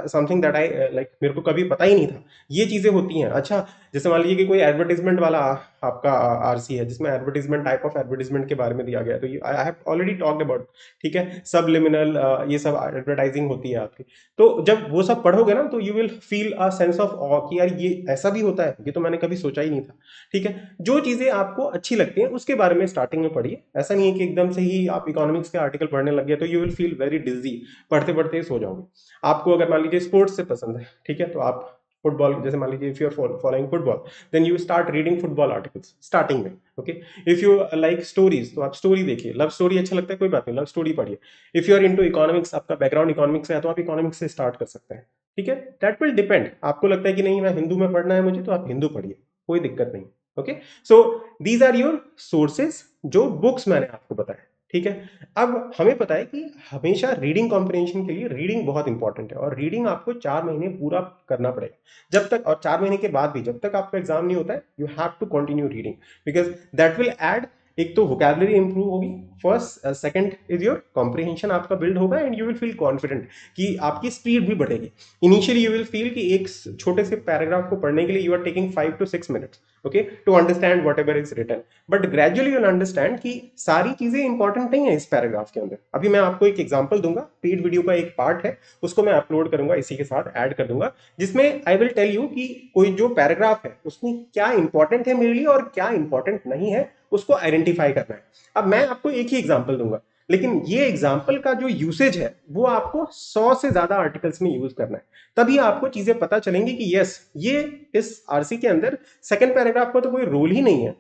something that I like, मेरे को कभी पता ही नहीं था, ये चीजें होती हैं। अच्छा, जैसे मान लीजिए कि कोई एडवर्टाइजमेंट वाला आपका आरसी है जिसमें एडवर्टाइजमेंट, टाइप ऑफ एडवर्टाइजमेंट के बारे में दिया गया है, तो I have already talked about, ठीक है, सबलिमिनल, ये सब एडवर्टाइजिंग होती है आपकी। तो जब वो सब पढ़ोगे ना तो you will feel a sense of awe कि यार ये ऐसा भी होता है, ये तो मैंने कभी सोचा ही नहीं था। ठीक है, जो चीजें आपको अच्छी लगती हैं उसके बारे में स्टार्टिंग में पढ़िए। ऐसा नहीं है कि एकदम से ही आप इकोनॉमिक्स के आर्टिकल पढ़ने लग गए तो यू विल फील वेरी डिजी, पढ़ते पढ़ते ही सो जाओगे। आपको अगर मान लीजिए स्पोर्ट्स से पसंद है, ठीक है, तो आप फुटबॉल, जैसे मान लीजिए if you are following football, then you start reading football articles starting में। Okay, if you like stories तो आप स्टोरी देखिए, लव स्टोरी अच्छा लगता है कोई बात नहीं, लव स्टोरी पढ़िए। If you are into economics, आपका बैकग्राउंड इकोनॉमिक्स है, तो आप इकोनॉमिक्स से स्टार्ट कर सकते हैं। ठीक है, दैट विल डिपेंड। आपको लगता है कि नहीं मैं हिंदू में पढ़ना है मुझे, तो आप हिंदू पढ़िए, कोई दिक्कत नहीं। Okay, so these are your sources, जो बुक्स मैंने आपको बताया। ठीक है, अब हमें पता है कि हमेशा रीडिंग कॉम्प्रिहेंशन के लिए रीडिंग बहुत इंपॉर्टेंट है, और रीडिंग आपको 4 महीने पूरा करना पड़ेगा जब तक, और 4 महीने के बाद भी जब तक आपका एग्जाम नहीं होता है, you have to continue reading, because that will add, एक तो वोकैबुलरी इंप्रूव होगी first, second is your comprehension आपका बिल्ड होगा, and you will feel confident कि आपकी स्पीड भी बढ़ेगी। इनिशियली यू विल फील कि एक छोटे से पैराग्राफ को पढ़ने के लिए you are taking 5 to 6 minutes, okay, to understand whatever is written, but gradually you'll understand कि सारी चीजें इंपॉर्टेंट नहीं है इस पैराग्राफ के अंदर। अभी मैं आपको एक एग्जांपल दूंगा, पेड वीडियो का एक पार्ट है, उसको मैं अपलोड करूंगा, इसी के साथ ऐड कर दूंगा, जिसमें आई विल टेल यू कि कोई जो पैराग्राफ है उसमें क्या इंपॉर्टेंट है मेरे लिए और क्या इंपॉर्टेंट नहीं है, उसको आइडेंटिफाई करना है। अब मैं आपको एक ही एग्जाम्पल दूंगा, लेकिन ये एग्जाम्पल का जो यूसेज है वो आपको 100 से ज्यादा आर्टिकल्स में यूज करना है, तभी आपको चीजें पता चलेंगी कि यस, ये इस आरसी के अंदर सेकंड पैराग्राफ का तो कोई रोल ही नहीं है,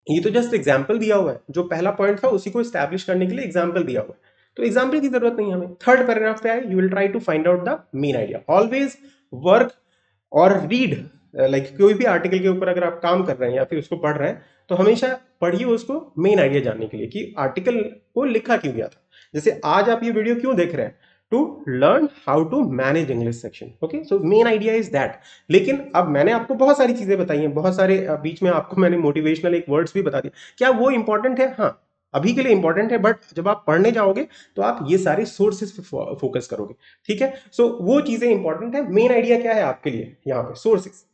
ये तो जस्ट एग्जाम्पल दिया हुआ है, जो पहला पॉइंट था उसी को स्टैब्लिश करने के लिए एग्जाम्पल दिया हुआ है, तो एग्जाम्पल की जरूरत नहीं है हमें। थर्ड पैराग्राफ पे आए, you will try to find out the main idea, always work और रीड, लाइक कोई भी आर्टिकल के ऊपर अगर आप काम कर रहे हैं या फिर उसको पढ़ रहे हैं, तो हमेशा पढ़िए उसको मेन आइडिया जानने के लिए कि आर्टिकल को लिखा क्यों गया था। जैसे आज आप ये वीडियो क्यों देख रहे हैं, to learn how to manage English section, okay, so main idea is that. लेकिन अब मैंने आपको बहुत सारी चीजें बताई हैं, बहुत सारे बीच में आपको मैंने मोटिवेशनल एक वर्ड्स भी बता दिए, क्या वो इंपॉर्टेंट है? हाँ, अभी के लिए इंपॉर्टेंट है, बट जब आप पढ़ने जाओगे तो आप ये सारे सोर्सेस पे फोकस करोगे। ठीक है, सो वो चीजें इंपॉर्टेंट है, मेन आइडिया क्या है आपके लिए यहाँ पे, सोर्सेस।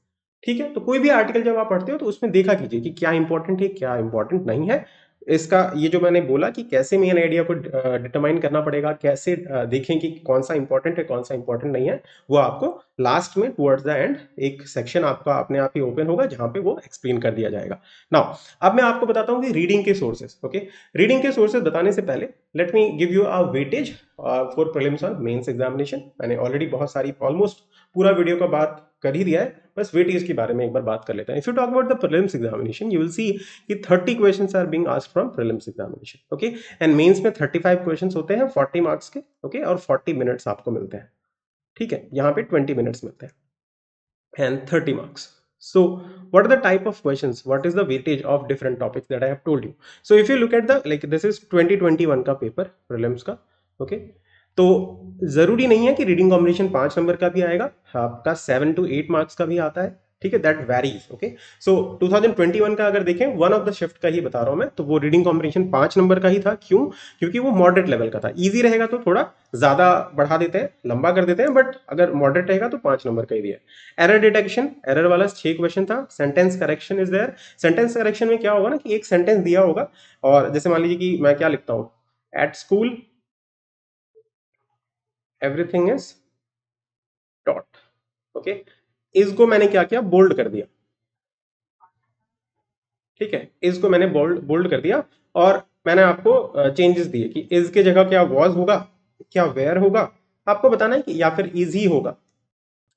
ठीक है, तो कोई भी आर्टिकल जब आप पढ़ते हो तो उसमें देखा कीजिए कि क्या इंपॉर्टेंट है क्या इंपॉर्टेंट नहीं है। इसका ये जो मैंने बोला कि कैसे मेन आइडिया को डिटरमाइन करना पड़ेगा, कैसे देखें कि कौन सा इंपॉर्टेंट है कौन सा इंपॉर्टेंट नहीं है, वो आपको लास्ट में टुवर्ड्स द एंड एक सेक्शन आपका अपने आप ही ओपन होगा जहां पे वो एक्सप्लेन कर दिया जाएगा। नाउ अब मैं आपको बताता हूँ कि रीडिंग के सोर्सेस। ओके, रीडिंग के सोर्सेस बताने से पहले let me give you a weightage for prelims और मेंस एग्जामिनेशन। मैंने ऑलरेडी बहुत सारी, ऑलमोस्ट पूरा वीडियो का बात कर ही दिया है, बस वेटेज के बारे में एक बार बात कर लेते हैं। If you talk about the prelims examination, you will see कि 30 questions are being asked from prelims examination, okay, and mains में 35 क्वेश्चंस होते हैं 40 मार्क्स के, ओके, और 40 मिनट्स आपको मिलते हैं। ठीक है, यहाँ पे 20 मिनट्स मिलते हैं and 30 marks. So what are the type of questions, what is the weightage of different topics that I have told you? So if you look at the, like this is 2021 का पेपर प्रीलिम्स का, ओके, तो जरूरी नहीं है कि रीडिंग कॉम्बिनेशन 5 नंबर का भी आएगा, आपका 7 to 8 मार्क्स का भी आता है। ठीक है, दैट वैरीज। ओके, सो 2021 का अगर देखें, वन ऑफ द शिफ्ट का ही बता रहा हूं मैं, तो वो रीडिंग कॉम्बिनेशन 5 नंबर का ही था। क्यों? क्योंकि वो मॉडरेट लेवल का था, इजी रहेगा तो थोड़ा ज्यादा बढ़ा देते हैं, लंबा कर देते हैं, बट अगर मॉडरेट रहेगा तो 5 नंबर का ही दिया। एरर डिटेक्शन, एरर वाला 6 क्वेश्चन था। Sentence correction is there. Sentence correction में क्या होगा ना कि एक सेंटेंस दिया होगा, और जैसे मान लीजिए कि मैं क्या लिखता हूं, at school everything is taught, okay, इसको मैंने क्या किया, बोल्ड कर दिया। ठीक है, इसको मैंने बोल्ड बोल्ड कर दिया, और मैंने आपको चेंजेस दिए कि इज के जगह क्या वॉज होगा, क्या वेयर होगा, आपको बताना है कि या फिर इज ही होगा,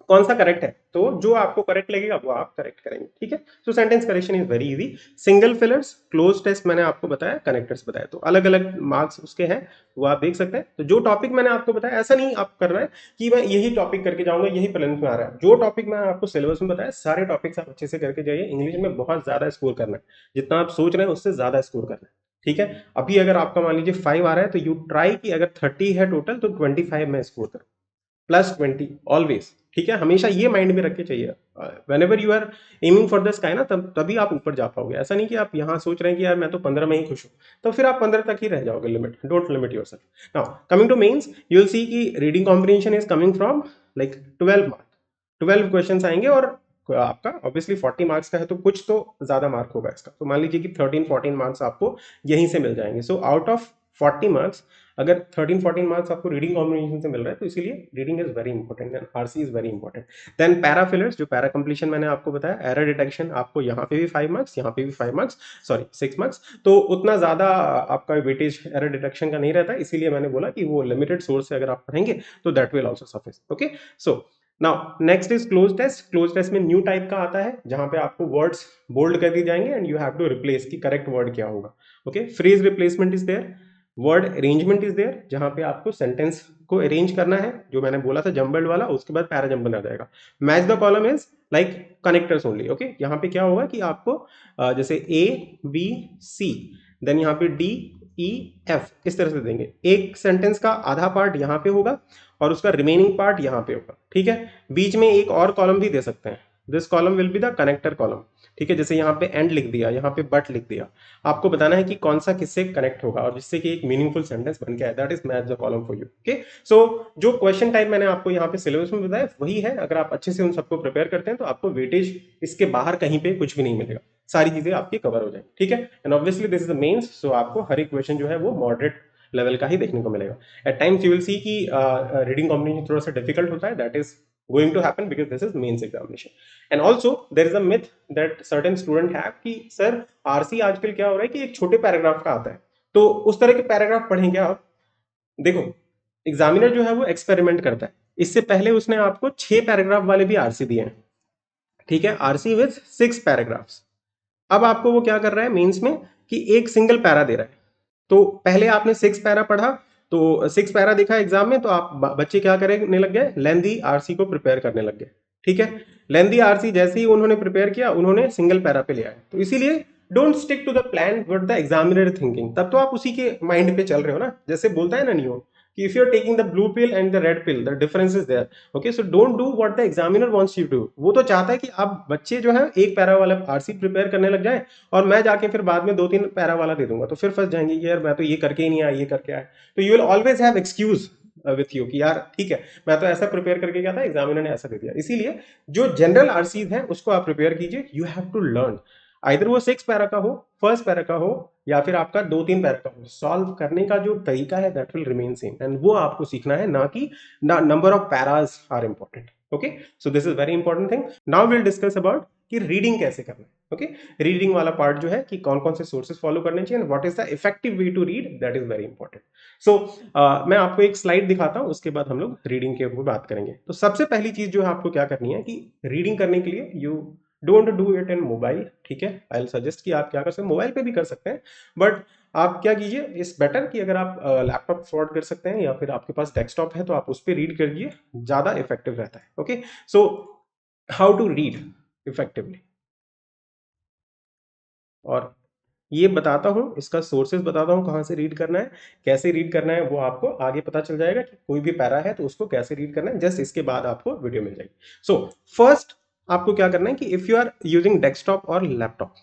कौन सा करेक्ट है। तो जो आपको करेक्ट लगेगा वो आप करेक्ट करेंगे। ठीक है, so sentence correction is very easy. Single fillers, cloze test मैंने आपको बताया, कनेक्टर्स बताया, तो अलग अलग मार्क्स उसके हैं, वो आप देख सकते हैं। तो जो टॉपिक मैंने आपको बताया, ऐसा नहीं आप करना है कि मैं यही टॉपिक करके जाऊंगा, यही प्रीलिम्स में आ रहा है। जो टॉपिक मैं आपको सिलेबस में बताया, सारे टॉपिक्स आप अच्छे से करके जाइए। इंग्लिश में बहुत ज्यादा स्कोर करना है, जितना आप सोच रहे हैं उससे ज्यादा स्कोर करना है। ठीक है, अभी अगर आपका मान लीजिए 5 आ रहा है, तो यू ट्राई कि अगर 30 है टोटल, तो 25 में स्कोर करो, +20 ऑलवेज। ठीक है, हमेशा ये माइंड में रख के चाहिए, whenever you are aiming for the sky ना, तभी आप ऊपर जा पाओगे। ऐसा नहीं कि आप यहाँ सोच रहे हैं कि यार मैं तो 15 में ही खुश हूँ, तो फिर आप 15 तक ही रह जाओगे। Limit, don't limit yourself. Now coming to mains, you will see कि reading comprehension is coming from like 12 mark, 12 questions आएंगे, और आपका ऑब्वियसली 40 मार्क्स का है तो कुछ तो ज़्यादा मार्क होगा इसका, तो मान लीजिए कि 13-14 मार्क्स आपको यहीं से मिल जाएंगे। सो आउट ऑफ 40 मार्क्स अगर 13-14 मार्क्स आपको रीडिंग कॉम्बिनेशन से मिल रहा है तो इसीलिए reading is very important and RC is very important. Then para fillers, जो पैरा कंप्लीशन मैंने आपको बताया, एरर डिटेक्शन, आपको यहाँ पे भी 5 मार्क्स, यहाँ पे भी 5 मार्क्स, सॉरी 6 मार्क्स, तो उतना ज़्यादा आपका वेटेज एरर डिटेक्शन का नहीं रहता है, इसीलिए मैंने बोला कि वो लिमिटेड सोर्स से अगर आप पढ़ेंगे तो that will also suffice. Okay, so now next is cloze test. Cloze test में न्यू टाइप का आता है जहां पे आपको वर्ड्स बोल्ड कर दिए जाएंगे and you have to replace की करेक्ट वर्ड क्या होगा। Okay, phrase replacement is there, word arrangement is there, जहां पे आपको सेंटेंस को अरेंज करना है, जो मैंने बोला था जम्बल्ड वाला, उसके बाद पैरा जम्बल आ जाएगा। Match the column is like connectors only. Okay, यहाँ पे क्या होगा कि आपको जैसे ए बी सी, देन यहाँ पे डी ई एफ, इस तरह से देंगे। एक सेंटेंस का आधा पार्ट यहाँ पे होगा और उसका रिमेनिंग पार्ट यहाँ पे होगा। ठीक है, बीच में एक और कॉलम भी दे सकते हैं, this column will be the connector column. ठीक है, जैसे यहाँ पे एंड लिख दिया, यहाँ पे बट लिख दिया, आपको बताना है कि कौन सा किससे कनेक्ट होगा और जिससे कि एक मीनिंगफुल सेंटेंस बन के आए, that is match the column for you. Okay, so जो क्वेश्चन टाइप मैंने आपको यहाँ पे सिलेबस में बताया वही है, अगर आप अच्छे से उन सबको प्रिपेयर करते हैं तो आपको वेटेज इसके बाहर कहीं पे कुछ भी नहीं मिलेगा, सारी चीजें आपकी कवर हो जाएंगी। ठीक है, and obviously this is the mains, so आपको हर एक क्वेश्चन जो है वो मॉडरेट लेवल का ही देखने को मिलेगा। At times you will see कि रीडिंग कॉम्बिनेशन थोड़ा सा डिफिकल्ट होता है, that is going to happen because this is mains examination. And also there is a myth that certain student have कि सर आरसी आजकल क्या हो रहा है कि एक छोटे पैराग्राफ का आता है, तो उस तरह के पैराग्राफ पढ़ेंगे आप। देखो, एग्जामिनर जो है वो एक्सपेरिमेंट करता है, इससे पहले उसने आपको 6 पैराग्राफ वाले भी आरसी दिए हैं। ठीक है, आरसी विद 6 पैराग्राफ्स। अब आपको वो क्या कर रहा है मेंस में कि एक सिंगल पैरा दे रहा है, तो पहले आपने 6 पैरा पढ़ा, तो 6 पैरा देखा एग्जाम में, तो आप बच्चे क्या करने लग गए, लेंदी आरसी को प्रिपेयर करने लग गए। ठीक है, लेंदी आरसी जैसे ही उन्होंने प्रिपेयर किया, उन्होंने सिंगल पैरा पे ले आए, तो इसीलिए don't stick to the plan what the examiner thinking, तब तो आप उसी के माइंड पे चल रहे हो ना, जैसे बोलता है ना नियो कि if you are taking the blue pill and the red pill, the difference is there. Okay, so don't do what the examiner wants you to. वो तो चाहता है कि आप बच्चे जो है एक पैरा वाला आरसी प्रिपेयर करने लग जाए और मैं जाके फिर बाद में 2-3 पैरा वाला दे दूंगा, तो फिर फंस जाएंगे कि यार मैं तो ये करके ही नहीं आया, ये करके आया। तो you will always have excuse with you कि यार ठीक है, मैं तो ऐसा प्रिपेयर करके गया था, एग्जामिनर ने ऐसा दे दिया। इसीलिए जो जनरल आरसीज हैं उसको आप प्रिपेयर कीजिए, you have to learn, either वो 6 पैरा का हो, फर्स्ट पैरा का हो, या फिर आपका 2-3 पैरा का हो, सॉल्व करने का जो तरीका है that will remain same, and वो आपको सीखना है, ना कि number of paras are important. Okay, so this is very important thing. Now will discuss about कि रीडिंग कैसे करना है। ओके, रीडिंग वाला पार्ट जो है कि कौन कौन से सोर्सेस फॉलो करने चाहिए and what is the effective way to read, that is very important. So मैं आपको एक स्लाइड दिखाता हूं, उसके बाद हम लोग रीडिंग के ऊपर बात करेंगे। तो सबसे पहली चीज जो है आपको क्या करनी है कि रीडिंग करने के लिए you don't do it in mobile. ठीक है, आई विल सजेस्ट कि आप क्या कर सकते हैं, मोबाइल पे भी कर सकते हैं, बट आप क्या कीजिए, इस बेटर कि अगर आप लैपटॉप अफोर्ड कर सकते हैं या फिर आपके पास डेस्कटॉप है तो आप उस पर रीड करिए, ज्यादा इफेक्टिव रहता है। Okay, so how to read effectively, और ये बताता हूँ, इसका सोर्सेज बताता हूँ कहाँ से रीड करना है, कैसे रीड करना है, वो आपको आगे पता चल जाएगा कि कोई भी पैरा है तो उसको कैसे रीड करना है, जस्ट इसके बाद आपको वीडियो मिल जाएगी। सो फर्स्ट आपको क्या करना है कि if you are using desktop और लैपटॉप,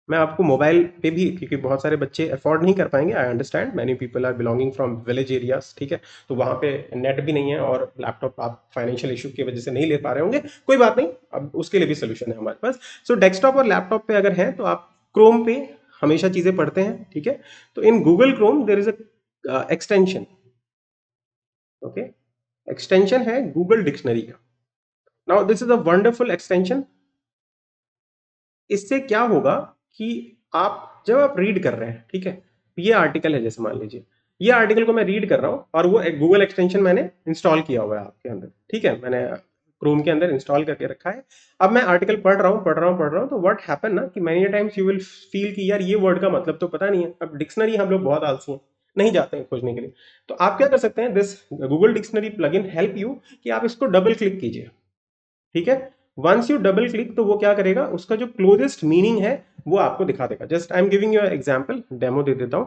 मैं आपको मोबाइल पे भी, क्योंकि बहुत सारे बच्चे अफोर्ड नहीं कर पाएंगे, I understand many people are belonging from village areas. ठीक है, तो वहाँ पे नेट भी नहीं है और लैपटॉप आप फाइनेंशियल इशू की वजह से नहीं ले पा रहे होंगे, कोई बात नहीं, अब उसके लिए भी सोल्यूशन है हमारे पास। सो डेस्कटॉप और लैपटॉप पे अगर है तो आप क्रोम पे हमेशा चीजें पढ़ते हैं। ठीक है, तो in Google Chrome there is a extension. Okay, extension है गूगल डिक्शनरी का। Now this is a wonderful extension. इससे क्या होगा कि आप जब आप रीड कर रहे हैं, ठीक है, ये आर्टिकल है, जैसे मान लीजिए ये आर्टिकल को मैं रीड कर रहा हूं और वो एक गूगल एक्सटेंशन मैंने इंस्टॉल किया हुआ है आपके अंदर। ठीक है, मैंने क्रोम के अंदर इंस्टॉल करके रखा है। अब मैं आर्टिकल पढ़ रहा हूँ, तो व्हाट हैपन ना कि many times you will feel कि यार ये वर्ड का मतलब तो पता नहीं है। अब डिक्शनरी हम लोग बहुत आलसी हैं, नहीं जाते हैं खोजने के लिए, तो आप क्या कर सकते हैं, this Google dictionary plugin help you कि आप इसको डबल क्लिक कीजिए। ठीक है, वंस यू डबल क्लिक तो वो क्या करेगा, उसका जो क्लोजेस्ट मीनिंग है वो आपको दिखा देगा। Just I am giving you example, demo दे देता हूं।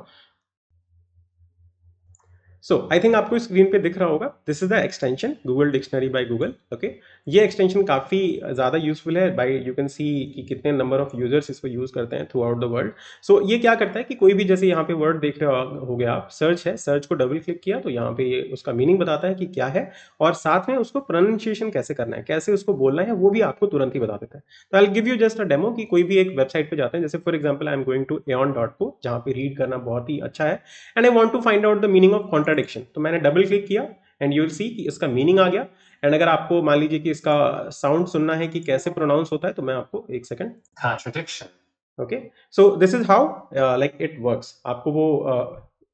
सो आई थिंक आपको स्क्रीन पे दिख रहा होगा, this is the extension Google dictionary by Google. Okay, ये एक्सटेंशन काफ़ी ज़्यादा यूजफुल है, बाय यू कैन सी कि कितने नंबर ऑफ यूजर्स इसको यूज़ करते हैं थ्रू आउट द वर्ल्ड। सो ये क्या करता है कि कोई भी, जैसे यहाँ पे वर्ड देख रहे होगे आप, सर्च है, सर्च को डबल क्लिक किया तो यहाँ पे ये उसका मीनिंग बताता है कि क्या है, और साथ में उसको प्रोनाउंसिएशन कैसे करना है, कैसे उसको बोलना है, वो भी आपको तुरंत ही बता देता है। तो I will give you just a demo कि कोई भी एक वेबसाइट पे जाते हैं, जैसे for example I am going to aeon.co, जहाँ पे रीड करना बहुत ही अच्छा है, and I want to find out the meaning of contradiction. तो मैंने डबल क्लिक किया एंड यू विल सी कि इसका मीनिंग आ गया। एंड अगर आपको मान लीजिए कि इसका साउंड सुनना है कि कैसे प्रोनाउंस होता है, तो मैं आपको एक second, contradiction. Okay, so this is how like it works. आपको वो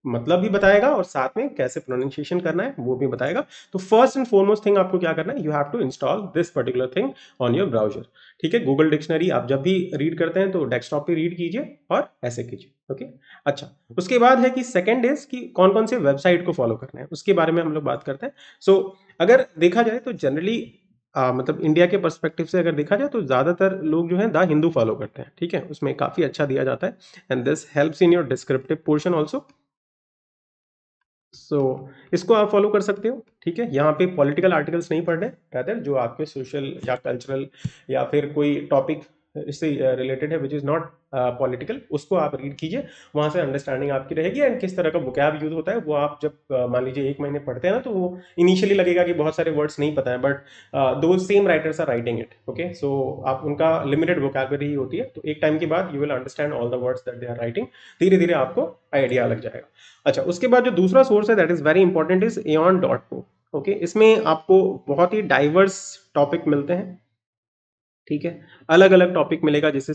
मतलब भी बताएगा और साथ में कैसे प्रोनाउंसिएशन करना है वो भी बताएगा। तो फर्स्ट एंड फॉरमोस्ट थिंग आपको क्या करना है, you have to install this particular thing on your browser. ठीक है, गूगल डिक्शनरी आप जब भी रीड करते हैं तो डेस्कटॉप पे रीड कीजिए और ऐसे कीजिए। ओके, अच्छा, उसके बाद है कि सेकंड इज कि कौन कौन से वेबसाइट को फॉलो करना है, उसके बारे में हम लोग बात करते हैं। सो अगर देखा जाए तो जनरली मतलब इंडिया के पर्सपेक्टिव से अगर देखा जाए तो ज़्यादातर लोग जो है द हिंदू फॉलो करते हैं। ठीक है, उसमें काफ़ी अच्छा दिया जाता है, and this helps in your descriptive portion also. So इसको आप फॉलो कर सकते हो। ठीक है, यहाँ पे पॉलिटिकल आर्टिकल्स नहीं पढ़ने, रादर जो आपके सोशल या कल्चरल या फिर कोई टॉपिक इससे रिलेटेड है विच इज़ नॉट पॉलिटिकल, उसको आप रीड कीजिए। वहाँ से अंडरस्टैंडिंग आपकी रहेगी, एंड किस तरह का वोकैब यूज होता है वो आप जब मान लीजिए 1 महीने पढ़ते हैं ना, तो वो इनिशियली लगेगा कि बहुत सारे वर्ड्स नहीं पता है, बट दो same writers are writing it. Okay, so आप उनका लिमिटेड वोकैबलरी होती है, तो एक टाइम के बाद you will understand all the words that they are writing. धीरे धीरे आपको आइडिया लग जाएगा। अच्छा, उसके बाद जो दूसरा सोर्स है that is very important is aeon.co। Okay, इसमें आपको बहुत ही डाइवर्स टॉपिक मिलते हैं। ठीक है, अलग अलग टॉपिक मिलेगा, जैसे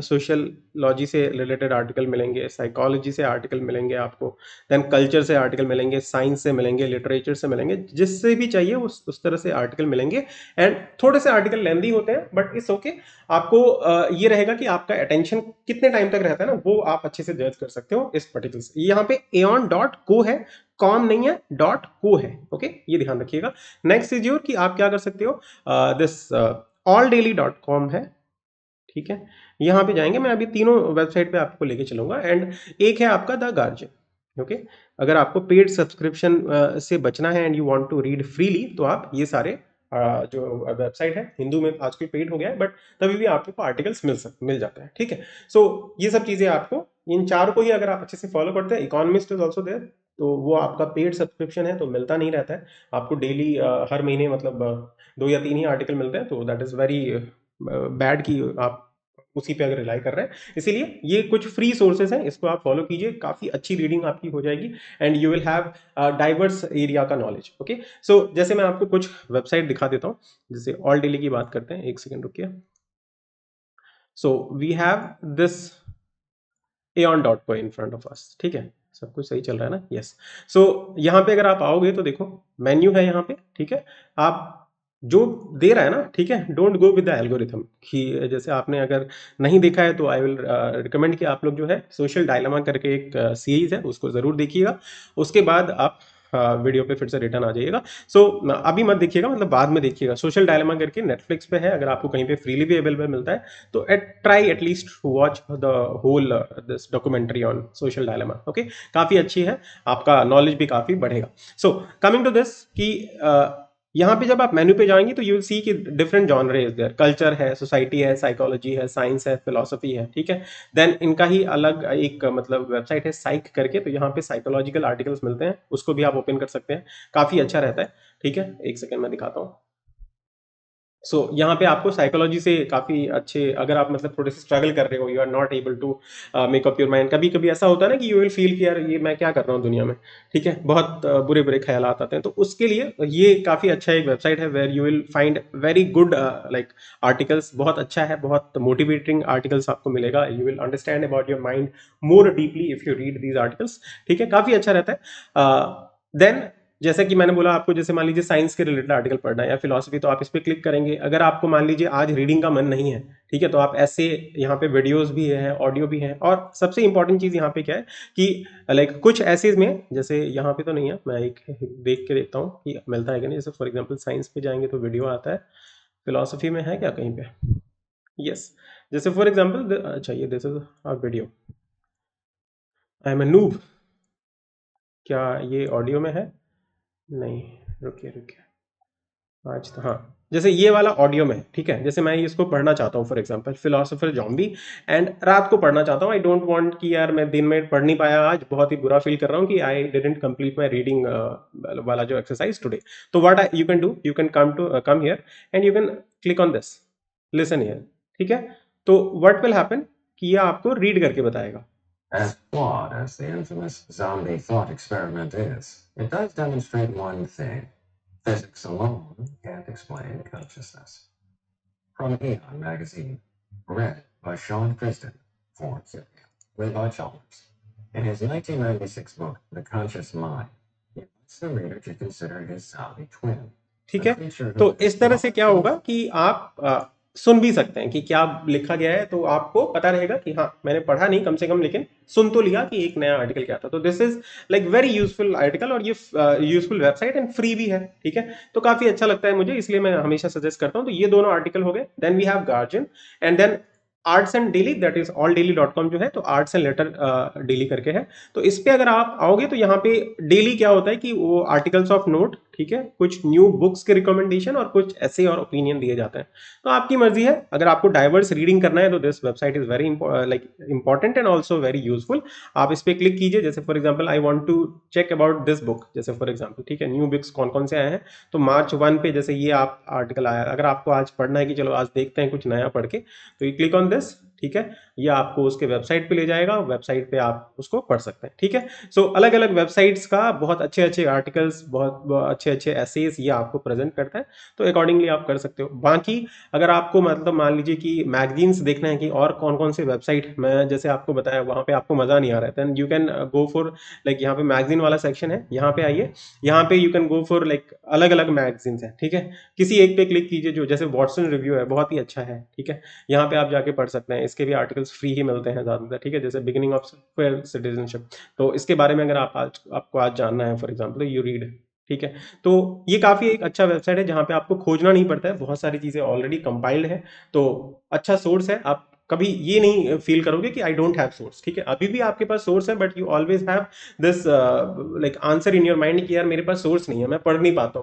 सोशलॉजी से रिलेटेड आर्टिकल मिलेंगे, साइकोलॉजी से आर्टिकल मिलेंगे आपको, देन कल्चर से आर्टिकल मिलेंगे, साइंस से मिलेंगे, लिटरेचर से मिलेंगे, जिससे भी चाहिए उस तरह से आर्टिकल मिलेंगे। एंड थोड़े से आर्टिकल लेंदी होते हैं बट इट्स ओके। आपको ये रहेगा कि आपका अटेंशन कितने टाइम तक रहता है ना, वो आप अच्छे से जज कर सकते हो इस पर्टिकुलर से। यहाँ पे aeon.co है, कॉम नहीं है, .co है। ओके, ये ध्यान रखिएगा। नेक्स्ट इज योर कि आप क्या कर सकते हो, दिस alldaily.com है। ठीक है, यहाँ पे जाएंगे, मैं अभी तीनों वेबसाइट पे आपको लेके चलूंगा। एंड एक है आपका द गार्जियन। ओके, अगर आपको पेड सब्सक्रिप्शन से बचना है and you want to read freely, तो आप ये सारे जो वेबसाइट है, हिंदू में आजकल पेड हो गया है बट तभी भी आपको आर्टिकल्स मिल जाता है। ठीक है, सो ये सब चीजें आपको, इन चार को ही अगर आप अच्छे से फॉलो करते हैं, इकोनॉमिस्ट इज ऑल्सो देयर, तो वो आपका पेड सब्सक्रिप्शन है तो मिलता नहीं रहता है आपको डेली, हर महीने मतलब 2 या 3 ही आर्टिकल मिलते हैं, तो दैट इज वेरी बैड कि आप उसी पे अगर रिलाई कर रहे हैं। इसीलिए ये कुछ फ्री सोर्सेज हैं, इसको आप फॉलो कीजिए, काफी अच्छी रीडिंग आपकी हो जाएगी, and you will have diverse area का नॉलेज। ओके, सो जैसे मैं आपको कुछ वेबसाइट दिखा देता हूँ, जैसे ऑल डेली की बात करते हैं, एक सेकेंड रुकिए। So we have this aeon.co in front of us. ठीक है, सब कुछ सही चल रहा है ना, यस। सो यहाँ पे अगर आप आओगे तो देखो मेन्यू है यहाँ पे। ठीक है, आप जो दे रहा है ना, ठीक है, don't go with the algorithm, कि जैसे आपने अगर नहीं देखा है तो आई विल रिकमेंड कि आप लोग जो है सोशल डायलेमा करके एक सीरीज है, उसको जरूर देखिएगा। उसके बाद आप वीडियो पे फिर से रिटर्न आ जाइएगा। सो अभी मत देखिएगा, मतलब बाद में देखिएगा। सोशल डायलेमा करके नेटफ्लिक्स पे है, अगर आपको कहीं पे फ्रीली भी अवेलेबल मिलता है तो try at least to watch the whole this documentary on social dilemma. Okay, काफी अच्छी है, आपका नॉलेज भी काफी बढ़ेगा। सो कमिंग टू दिस कि यहाँ पे जब आप मेन्यू पे जाएंगे तो यू विल सी कि different genre is there, culture है, सोसाइटी है, साइकोलॉजी है, साइंस है, फिलोसफी है। ठीक है, देन इनका ही अलग एक मतलब वेबसाइट है साइक करके, तो यहाँ पे साइकोलॉजिकल आर्टिकल्स मिलते हैं, उसको भी आप ओपन कर सकते हैं, काफी अच्छा रहता है। ठीक है, एक सेकेंड मैं दिखाता हूँ। सो यहाँ पे आपको साइकोलॉजी से काफ़ी अच्छे, अगर आप मतलब थोड़े से स्ट्रगल कर रहे हो, you are not able to make up your mind, कभी कभी ऐसा होता है ना कि यू विल फील कि यार ये मैं क्या कर रहा हूँ दुनिया में। ठीक है, बहुत बुरे बुरे ख्याल आते हैं, तो उसके लिए ये काफ़ी अच्छा एक वेबसाइट है where you will find very good like articles. बहुत अच्छा है, बहुत मोटिवेटिंग आर्टिकल्स आपको मिलेगा, you will understand about your mind more deeply if you read these articles. ठीक है, काफ़ी अच्छा रहता है। देन जैसे कि मैंने बोला आपको, जैसे मान लीजिए साइंस के रिलेटेड आर्टिकल पढ़ना है या फिलोसफी, तो आप इस पर क्लिक करेंगे। अगर आपको मान लीजिए आज रीडिंग का मन नहीं है, ठीक है, तो आप ऐसे, यहाँ पे वीडियोस भी है, ऑडियो भी है, और सबसे इंपॉर्टेंट चीज़ यहाँ पे क्या है कि लाइक कुछ ऐसे में, जैसे यहाँ पे तो नहीं है, मैं एक देख के देखता हूँ कि मिलता है कि नहीं। जैसे फॉर एग्जाम्पल साइंस पे जाएंगे तो वीडियो आता है, फिलोसफी में है क्या कहीं पे, यस। जैसे फॉर एग्जाम्पल, अच्छा ये this is a video, I am a noob. क्या ये ऑडियो में है? नहीं, रुकिए रुकिए। आज तो हाँ, जैसे ये वाला ऑडियो में है, ठीक है। जैसे मैं इसको पढ़ना चाहता हूँ, for example philosopher zombie, and रात को पढ़ना चाहता हूँ। आई डोंट वांट कि यार मैं दिन में पढ़ नहीं पाया, आज बहुत ही बुरा फील कर रहा हूँ कि I didn't complete my reading वाला जो एक्सरसाइज टुडे। तो what you can do, you can come here and you can click on this, listen here, ठीक है। तो व्हाट विल हैपन कि ये आपको रीड करके बताएगा। As flawed as the infamous zombie thought experiment is, it does demonstrate one thing. Physics alone can't explain consciousness. From Aeon magazine, read by Sean Kristen, Form Syria, read by Chalmers. In his 1996 book, The Conscious Mind, he wants the reader to consider his zombie twin. ठीक है, तो इस तरह से क्या होगा कि आप सुन भी सकते हैं कि क्या लिखा गया है, तो आपको पता रहेगा कि हाँ मैंने पढ़ा नहीं कम से कम, लेकिन सुन तो लिया कि एक नया आर्टिकल क्या था। तो this is like very useful article, और ये यूजफुल वेबसाइट एंड फ्री भी है, ठीक है। तो काफी अच्छा लगता है मुझे, इसलिए मैं हमेशा सजेस्ट करता हूँ। तो ये दोनों आर्टिकल हो गए। Then we have Guardian, and then arts and daily, that is alldaily.com जो है, तो आर्ट्स एंड लेटर डेली करके है। तो इस पे अगर आप आओगे तो यहाँ पे डेली क्या होता है कि वो आर्टिकल्स ऑफ नोट, ठीक है, कुछ न्यू बुक्स के रिकमेंडेशन और कुछ ऐसे और ओपिनियन दिए जाते हैं। तो आपकी मर्जी है, अगर आपको डाइवर्स रीडिंग करना है तो this website is very like important and also very useful. आप इस पर क्लिक कीजिए, जैसे for example I want to check about this book, जैसे फॉर एग्जाम्पल, ठीक है, न्यू बुक्स कौन कौन से आए हैं। तो मार्च 1 पे जैसे ये आप आर्टिकल आया, अगर आपको आज पढ़ना है कि चलो आज देखते हैं कुछ नया पढ़ के, तो ये क्लिक ऑन दिस, ठीक है, ये आपको उसके वेबसाइट पे ले जाएगा, वेबसाइट पे आप उसको पढ़ सकते हैं, ठीक है। सो अलग अलग वेबसाइट्स का बहुत अच्छे अच्छे आर्टिकल्स, बहुत अच्छे अच्छे एसेस ये आपको प्रेजेंट करता है, तो अकॉर्डिंगली आप कर सकते हो। बाकी अगर आपको मतलब मान लीजिए कि मैगजीन्स देखना है कि और कौन कौन से वेबसाइट, मैं जैसे आपको बताया वहाँ पे आपको मज़ा नहीं आ रहा है, then you can go for like, यहाँ पे मैगजीन वाला सेक्शन है, यहाँ पे आइए, यहाँ पे you can go for like अलग अलग मैगजीन्स हैं, ठीक है। किसी एक पे क्लिक कीजिए, जो जैसे वॉटसन रिव्यू है, बहुत ही अच्छा है, ठीक है, यहाँ पे आप जाके पढ़ सकते हैं। इसके भी आर्टिकल्स फ्री ही मिलते हैं ज़्यादातर, ठीक है, जैसे बिगिनिंग ऑफ फेयर सिटीजनशिप, तो इसके बारे में अगर आपको आज जानना है फॉर एग्जाम्पल, यू रीड, ठीक है। तो ये काफ़ी एक अच्छा वेबसाइट है जहाँ पे आपको खोजना नहीं पड़ता है, बहुत सारी चीज़ें ऑलरेडी कंपाइल्ड है, तो अच्छा सोर्स है। आप कभी ये नहीं फील करोगे कि आई डोंट हैव सोर्स, ठीक है, अभी भी आपके पास सोर्स है, but you always have this like answer in your mind कि यार मेरे पास सोर्स नहीं है, मैं पढ़ नहीं पाता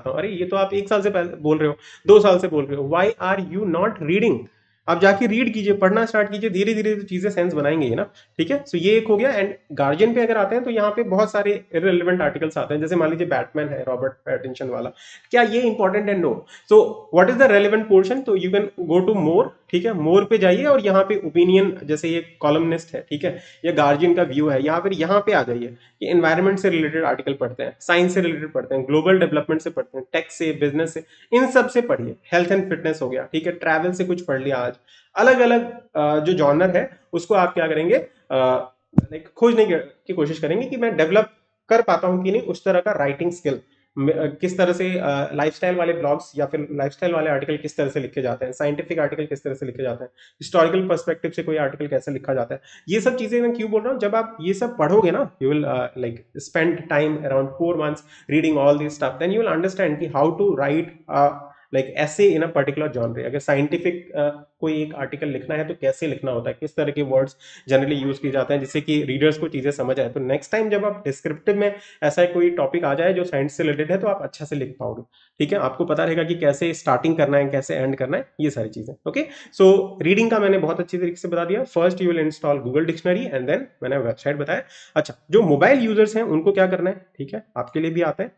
हूँ। अरे ये तो आप 1 साल से पहले बोल रहे हो, 2 साल से बोल रहे हो, why are you not reading? आप जाके रीड कीजिए, पढ़ना स्टार्ट कीजिए, धीरे धीरे तो चीजें सेंस बनाएंगे ही ना, ठीक है। सो ये एक हो गया। एंड गार्जियन पे अगर आते हैं तो यहाँ पे बहुत सारे इररिलेवेंट आर्टिकल्स आते हैं, जैसे मान लीजिए बैटमैन है, रॉबर्ट पैटिंसन वाला, क्या ये इंपॉर्टेंट है? No. So what is the relevant portion? तो you can go to more, ठीक है, मोर पे जाइए और यहाँ पे ओपिनियन, जैसे ये कॉलमनिस्ट है, ठीक है, ये गार्जियन का व्यू है, यहाँ पे आ जाइए कि एनवायरमेंट से रिलेटेड आर्टिकल पढ़ते हैं, साइंस से रिलेटेड पढ़ते हैं, ग्लोबल डेवलपमेंट से पढ़ते हैं, टेक से, बिजनेस से, इन सब से पढ़िए। हेल्थ एंड फिटनेस हो गया, ठीक है, ट्रैवल से कुछ पढ़ लिया आज। अलग अलग जो जॉनर है उसको आप क्या करेंगे, लाइक खोजने की कोशिश करेंगे कि मैं डेवलप कर पाता हूं कि नहीं उस तरह का राइटिंग स्किल। किस तरह से लाइफस्टाइल वाले ब्लॉग्स या फिर लाइफस्टाइल वाले आर्टिकल किस तरह से लिखे जाते हैं, साइंटिफिक आर्टिकल किस तरह से लिखे जाते हैं, हिस्टोरिकल पर्सपेक्टिव से कोई आर्टिकल कैसे लिखा जाता है, ये सब चीजें मैं क्यों बोल रहा हूँ, जब आप ये सब पढ़ोगे ना, you will like spend time around 4 months reading all this stuff, then you will understand कि हाउ टू राइट लाइक ऐसे इन अ पर्टिकुलर जॉनर। अगर साइंटिफिक कोई एक आर्टिकल लिखना है तो कैसे लिखना होता है, किस तरह के वर्ड्स जनरली यूज किए जाते हैं जिससे कि रीडर्स को चीजें समझ आए। तो नेक्स्ट टाइम जब आप डिस्क्रिप्टिव में ऐसा कोई टॉपिक आ जाए जो साइंस से रिलेटेड है तो आप अच्छा से लिख पाओगे, ठीक है, आपको पता रहेगा कि कैसे स्टार्टिंग करना है, कैसे एंड करना है, ये सारी चीजें। ओके, सो रीडिंग का मैंने बहुत अच्छी तरीके से बता दिया। First you will install Google dictionary and then मैंने वेबसाइट बताया। अच्छा, जो मोबाइल यूजर्स हैं उनको क्या करना है, ठीक है, आपके लिए भी आता है।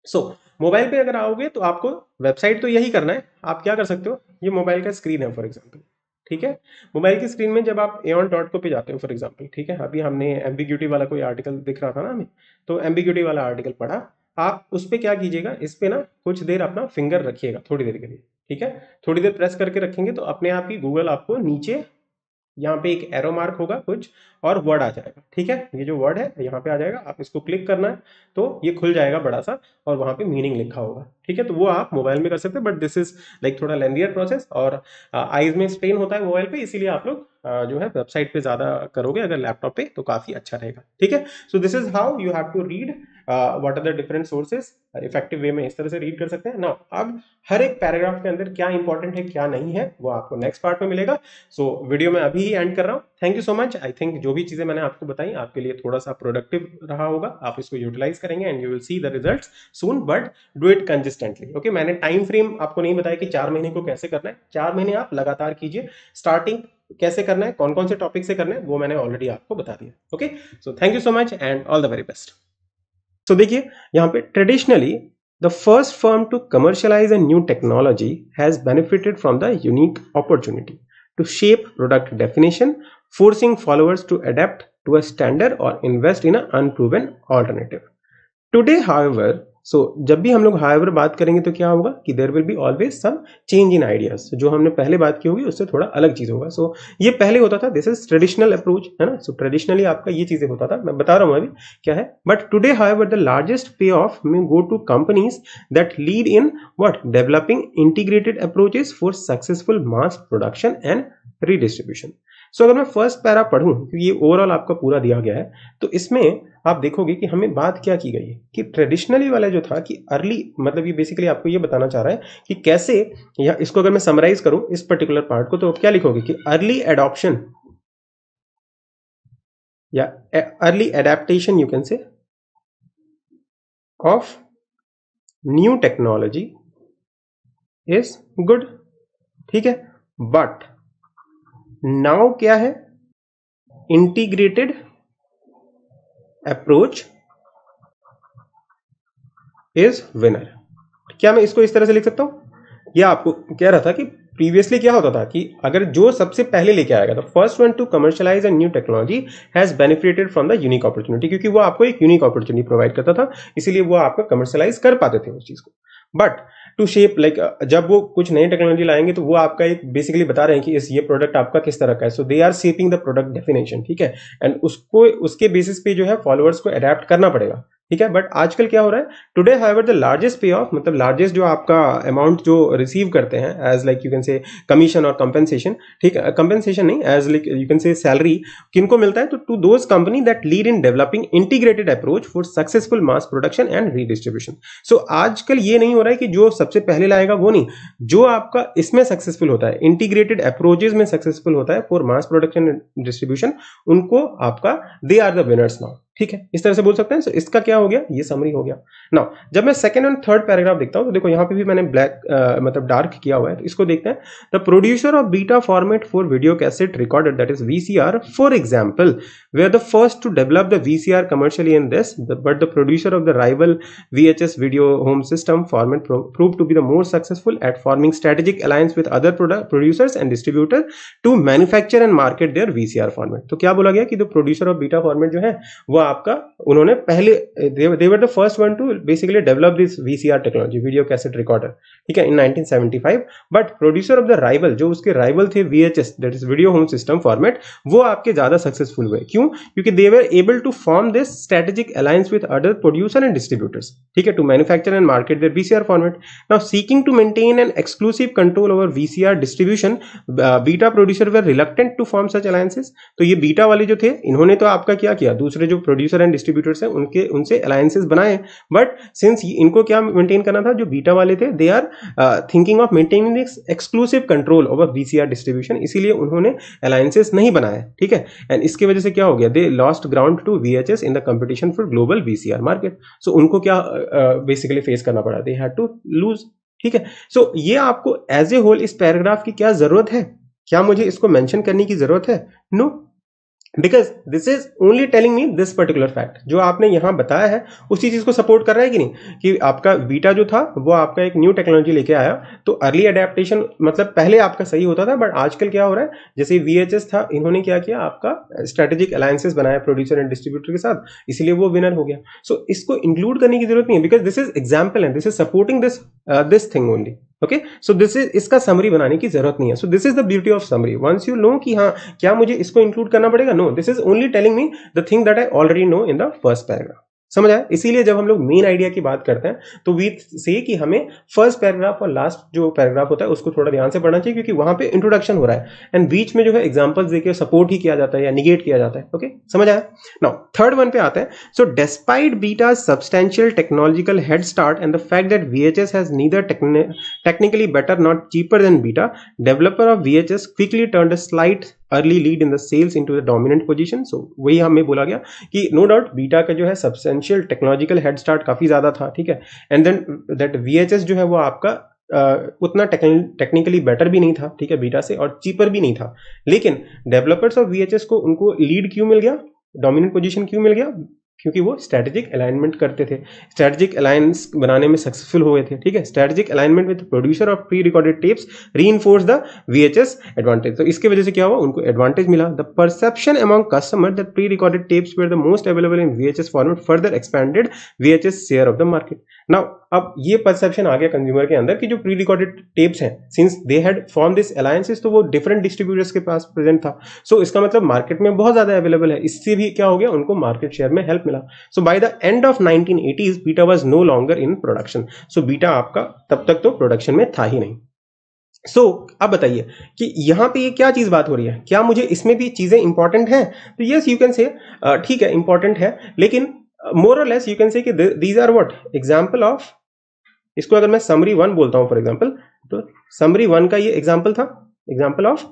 सो मोबाइल पे अगर आओगे तो आपको वेबसाइट तो यही करना है, आप क्या कर सकते हो, ये मोबाइल का स्क्रीन है फॉर एग्जांपल, ठीक है, मोबाइल की स्क्रीन में जब आप aeon.co पे जाते हो फॉर एग्जांपल, ठीक है, अभी हमने एम्बिग्यूटी वाला कोई आर्टिकल दिख रहा था ना हमें, तो एम्बिग्यूटी वाला आर्टिकल पढ़ा। आप उस पर क्या कीजिएगा, इस पे ना कुछ देर अपना फिंगर रखिएगा, थोड़ी देर के लिए, ठीक है, थोड़ी देर प्रेस करके रखेंगे तो अपने आप ही गूगल आपको नीचे यहाँ पे एक एरो मार्क होगा कुछ और वर्ड आ जाएगा, ठीक है, ये जो वर्ड है यहाँ पे आ जाएगा, आप इसको क्लिक करना है तो ये खुल जाएगा बड़ा सा और वहाँ पे मीनिंग लिखा होगा, ठीक है। तो वो आप मोबाइल में कर सकते हैं, बट दिस इज लाइक थोड़ा लेंदियर प्रोसेस और आईज में स्ट्रेन होता है मोबाइल पे, इसीलिए आप लोग जो है वेबसाइट पे ज्यादा करोगे, अगर लैपटॉप पे तो काफी अच्छा रहेगा, ठीक है। So this is how you have to read what are the different sources, effective way में इस तरह से रीड कर सकते हैं ना। अब हर एक पैराग्राफ के अंदर क्या इंपॉर्टेंट है क्या नहीं है वो आपको नेक्स्ट पार्ट में मिलेगा। सो वीडियो में अभी ही एंड कर रहा हूँ। Thank you so much. I think जो भी चीजें मैंने आपको बताई आपके लिए थोड़ा सा प्रोडक्टिव रहा होगा, आप इसको यूटिलाइज करेंगे and you will see the results soon, but do it consistently. Okay, मैंने टाइम फ्रेम आपको नहीं बताया कि 4 महीने को कैसे करना है, 4 महीने आप लगातार कीजिए। स्टार्टिंग कैसे करना है, कौन कौन से टॉपिक से करना है वो मैंने ऑलरेडी आपको बता दिया। Okay, so thank you so much and all the very best. So देखिए यहाँ पे traditionally the first firm to commercialise a new technology has benefited from the unique opportunity to shape product definition, forcing followers to adapt to a standard or invest in an unproven alternative. Today, however, जब भी हम लोग however बात करेंगे तो क्या होगा कि there will be always some change in ideas. जो हमने पहले बात की होगी उससे थोड़ा अलग चीज होगा। ये पहले होता था, दिस इज ट्रेडिशनल अप्रोच, है ना। ट्रेडिशनली आपका ये चीजें होता था, मैं बता रहा हूँ अभी क्या है। But today however the largest payoff may go to companies that lead in what developing integrated approaches for successful mass production and redistribution. अगर मैं फर्स्ट पैरा पढ़ूं, क्योंकि ये ओवरऑल आपका पूरा दिया गया है, तो इसमें आप देखोगे कि हमें बात क्या की गई है कि ट्रेडिशनली वाला जो था कि अर्ली, मतलब ये बेसिकली आपको ये बताना चाह रहा है कि कैसे, या इसको अगर मैं समराइज करूं इस पर्टिकुलर पार्ट को, तो क्या लिखोगे कि अर्ली एडॉप्शन या अर्ली एडेप्टेशन यू कैन से of new technology is good, ठीक है। बट नाउ क्या है, इंटीग्रेटेड अप्रोच इज विनर। क्या मैं इसको इस तरह से लिख सकता हूं? यह आपको कह रहा था कि प्रीवियसली क्या होता था कि अगर जो सबसे पहले लेके आएगा, तो first one two commercialise a new technology has benefited from the unique opportunity, क्योंकि वो आपको एक यूनिक अपॉर्चुनिटी प्रोवाइड करता था, इसीलिए वो आपका कमर्शियलाइज कर पाते थे उस चीज को। बट टू शेप लाइक जब वो कुछ नई टेक्नोलॉजी लाएंगे तो वो आपका एक बेसिकली बता रहे हैं कि ये प्रोडक्ट आपका किस तरह का है। So they are shaping the product definition, ठीक है। एंड उसको उसके बेसिस पे जो है फॉलोअर्स को अडेप्ट करना पड़ेगा, ठीक है। बट आजकल क्या हो रहा है, today however the largest pay off, मतलब लार्जेस्ट जो आपका अमाउंट जो रिसीव करते हैं as like you can say commission और कंपेंसेशन, ठीक है, कंपेंसेशन नहीं, as like you can say salary, किनको मिलता है, तो to those company that lead in developing integrated approach for successful mass production and redistribution. So आजकल ये नहीं हो रहा है कि जो सबसे पहले लाएगा वो नहीं, जो आपका इसमें सक्सेसफुल होता है, इंटीग्रेटेड अप्रोचेज में सक्सेसफुल होता है for mass production and distribution, उनको आपका they are the winners now, ठीक है, इस तरह से बोल सकते हैं। इसका क्या हो गया, ये समरी हो गया। नाउ जब मैं सेकंड एंड थर्ड पैराग्राफ देखता हूं तो देखो यहाँ पे भी मैंने ब्लैक मतलब डार्क किया हुआ है, तो इसको देखते हैं। The producer of beta format for video cassette recorded, that is VCR, for example, they are the first to develop the VCR commercially in this, but the producer of the rival VHS video home system format prove to be the more successful at forming strategic alliance with other producers and distributor to manufacture and market their VCR format. तो क्या बोला गया कि the producer of beta format जो है वो आपका, उन्होंने पहले they were the first one to basically develop this VCR technology, video cassette recorder, ठीक है, इन 1975। But producer of the rival, जो उसके राइवल थे VHS, that is video home system format, वो आपके ज्यादा सक्सेसफुल हुए। क्यों? क्योंकि they were able to form this strategic alliance with other producer and distributors, ठीक है, to manufacture and market their VCR format. Now seeking to maintain an exclusive control over VCR distribution, beta producer were reluctant to form such alliances. तो ये बीटा वाले जो थे, इन्होंने तो आपका क्या किया, दूसरे जो प्रोड्यूसर एंड डिस्ट्रीब्यूटर्स हैं उनसे अलायंसेस बनाए, बट सिंस इनको क्या मेंटेन करना था, जो बीटा वाले थे they are thinking of maintaining this exclusive control over VCR distribution, इसीलिए उन्होंने अलायंसेस नहीं बनाए, ठीक है। एंड इसकी वजह से क्या हो गया, they lost ground to VHS in the competition for global VCR market. So उनको क्या बेसिकली फेस करना पड़ा, दे हैड टू लूज, ठीक है। सो ये आपको एज ए होल इस पैराग्राफ की क्या जरूरत है, क्या मुझे इसको मेंशन करने की जरूरत है? No, because this is only telling me this particular fact. जो आपने यहां बताया है उसी चीज को सपोर्ट कर रहा है कि नहीं, कि आपका बीटा जो था वो आपका एक न्यू टेक्नोलॉजी लेके आया, तो अर्ली अडेप्टेशन मतलब पहले आपका सही होता था, बट आजकल क्या हो रहा है, जैसे VHS था, इन्होंने क्या किया, आपका स्ट्रेटेजिक अलायंसेस बनाया प्रोड्यूसर एंड डिस्ट्रीब्यूटर के साथ, इसलिए वो विनर हो गया। सो इसको इंक्लूड करने की जरूरत नहीं है, because this is example and this is supporting this thing only. Okay, so this is, इसका समरी बनाने की जरूरत नहीं है। So this is the beauty of summary, once you know कि हाँ क्या मुझे इसको इंक्लूड करना पड़ेगा, no, this is only telling me the thing that I already know in the first paragraph. समझ आया? इसीलिए जब हम लोग मेन आइडिया की बात करते हैं तो वी से कि हमें फर्स्ट पैराग्राफ और लास्ट जो पैराग्राफ होता है उसको थोड़ा ध्यान से पढ़ना चाहिए, क्योंकि वहां पे इंट्रोडक्शन हो रहा है एंड बीच में जो है एग्जांपल्स देके सपोर्ट ही किया जाता है या निगेट किया जाता है। ओके, समझ आया? नाउ थर्ड वन पे आते हैं। So despite Beta's substantial technological head start and the fact that VHS has neither technically better nor cheaper than beta, developer of VHS quickly turned a slight early lead in the sales into the dominant position. So वही हमें बोला गया कि नो डाउट बीटा का जो है सब्सटेंशियल टेक्नोलॉजिकल हेड स्टार्ट काफी ज्यादा था, ठीक है, एंड देन दैट VHS जो है वो आपका उतना टेक्निकली बेटर भी नहीं था, ठीक है, बीटा से, और चीपर भी नहीं था। लेकिन डेवलपर्स ऑफ VHS को उनको लीड क्यों मिल गया, डोमिनेंट पोजीशन क्यों मिल गया? क्योंकि वो स्ट्रेटेजिक अलाइनमेंट करते थे, स्ट्रेटेजिक अलायंस बनाने में सक्सेसफुल हुए थे, ठीक है। Strategic alignment with producer of pre recorded tapes reinforce the VHS advantage. तो इसके वजह से क्या हुआ, उनको एडवांटेज मिला। The perception among customer that pre recorded tapes were the most available in VHS format further expanded VHS share of the market. Now अब ये परसेप्शन आ गया कंज्यूमर के अंदर कि जो प्री रिकॉर्डेड टेप्स हैं, since they had form this alliances, तो वो डिफरेंट डिस्ट्रीब्यूटर्स के पास प्रेजेंट था। सो इसका मतलब मार्केट में बहुत ज्यादा अवेलेबल है, इससे भी क्या हो गया, उनको मार्केट शेयर में हेल्प मिला। So by the end of 1980s Beta was no longer in production. So Beta आपका तब तक तो प्रोडक्शन में था ही नहीं। सो अब बताइए कि यहां पे ये क्या चीज बात हो रही है, क्या मुझे इसमें भी चीजें इंपॉर्टेंट हैं? तो यस यू कैन से, ठीक है, इंपॉर्टेंट है, लेकिन मोर और लेस यू कैन से कि these are what example of, इसको अगर मैं समरी 1 बोलता हूं फॉर एग्जांपल, तो समरी 1 का ये एग्जांपल था, एग्जांपल ऑफ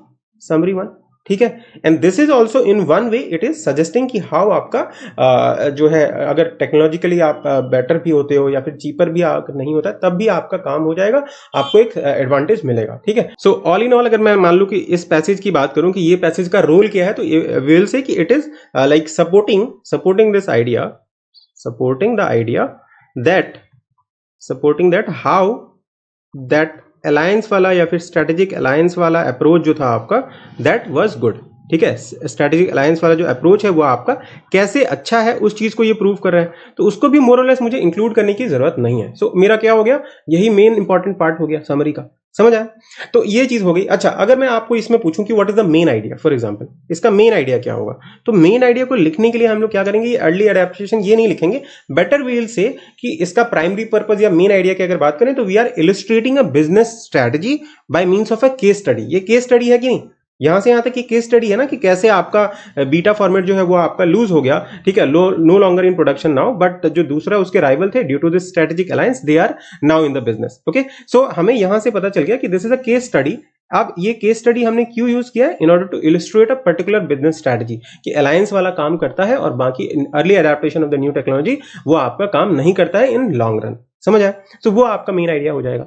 समरी 1, ठीक है। And this is also in one way it is suggesting कि हाउ आपका जो है, अगर टेक्नोलॉजिकली आप बेटर भी होते हो या फिर चीपर भी नहीं होता, तब भी आपका काम हो जाएगा, आपको एक एडवांटेज मिलेगा, ठीक है। सो ऑल इन ऑल अगर मैं मान लूं कि इस पैसेज की बात करूं कि ये पैसेज का रोल क्या है, तो वी विल से कि it is like supporting this idea, supporting the idea that how that alliance वाला या फिर strategic alliance वाला approach जो था आपका, that was good, ठीक है। स्ट्रेटेजिक अलायंस वाला जो अप्रोच है वो आपका कैसे अच्छा है, उस चीज को ये प्रूव कर रहा है, तो उसको भी मोर और लेस मुझे इंक्लूड करने की जरूरत नहीं है। सो मेरा क्या हो गया, यही मेन इंपॉर्टेंट पार्ट हो गया समरी का, समझ आया? तो ये चीज हो गई। अच्छा, अगर मैं आपको इसमें पूछूं कि what is the main idea, for example इसका मेन आइडिया क्या होगा, तो मेन आइडिया को लिखने के लिए हम लोग क्या करेंगे, अर्ली अडेप्टेशन ये नहीं लिखेंगे, बेटर वी विल से कि इसका प्राइमरी पर्पस या मेन आइडिया की अगर बात करें तो we are illustrating a business strategy by means of a case study. ये केस स्टडी है कि नहीं, यहां से यहां तक की केस स्टडी है ना, कि कैसे आपका बीटा फॉर्मेट जो है वो आपका लूज हो गया, ठीक है, no longer in production now, but जो दूसरा उसके राइवल थे due to this strategic alliance they are now in the business. Okay, so हमें यहां से पता चल गया कि this is a case study. अब ये केस स्टडी हमने क्यों यूज किया है, in order to illustrate a particular business strategy, कि अलायंस वाला काम करता है और बाकी early adaptation of the new technology वो आपका काम नहीं करता है इन लॉन्ग रन, समझ आया? तो वो आपका मेन आइडिया हो जाएगा।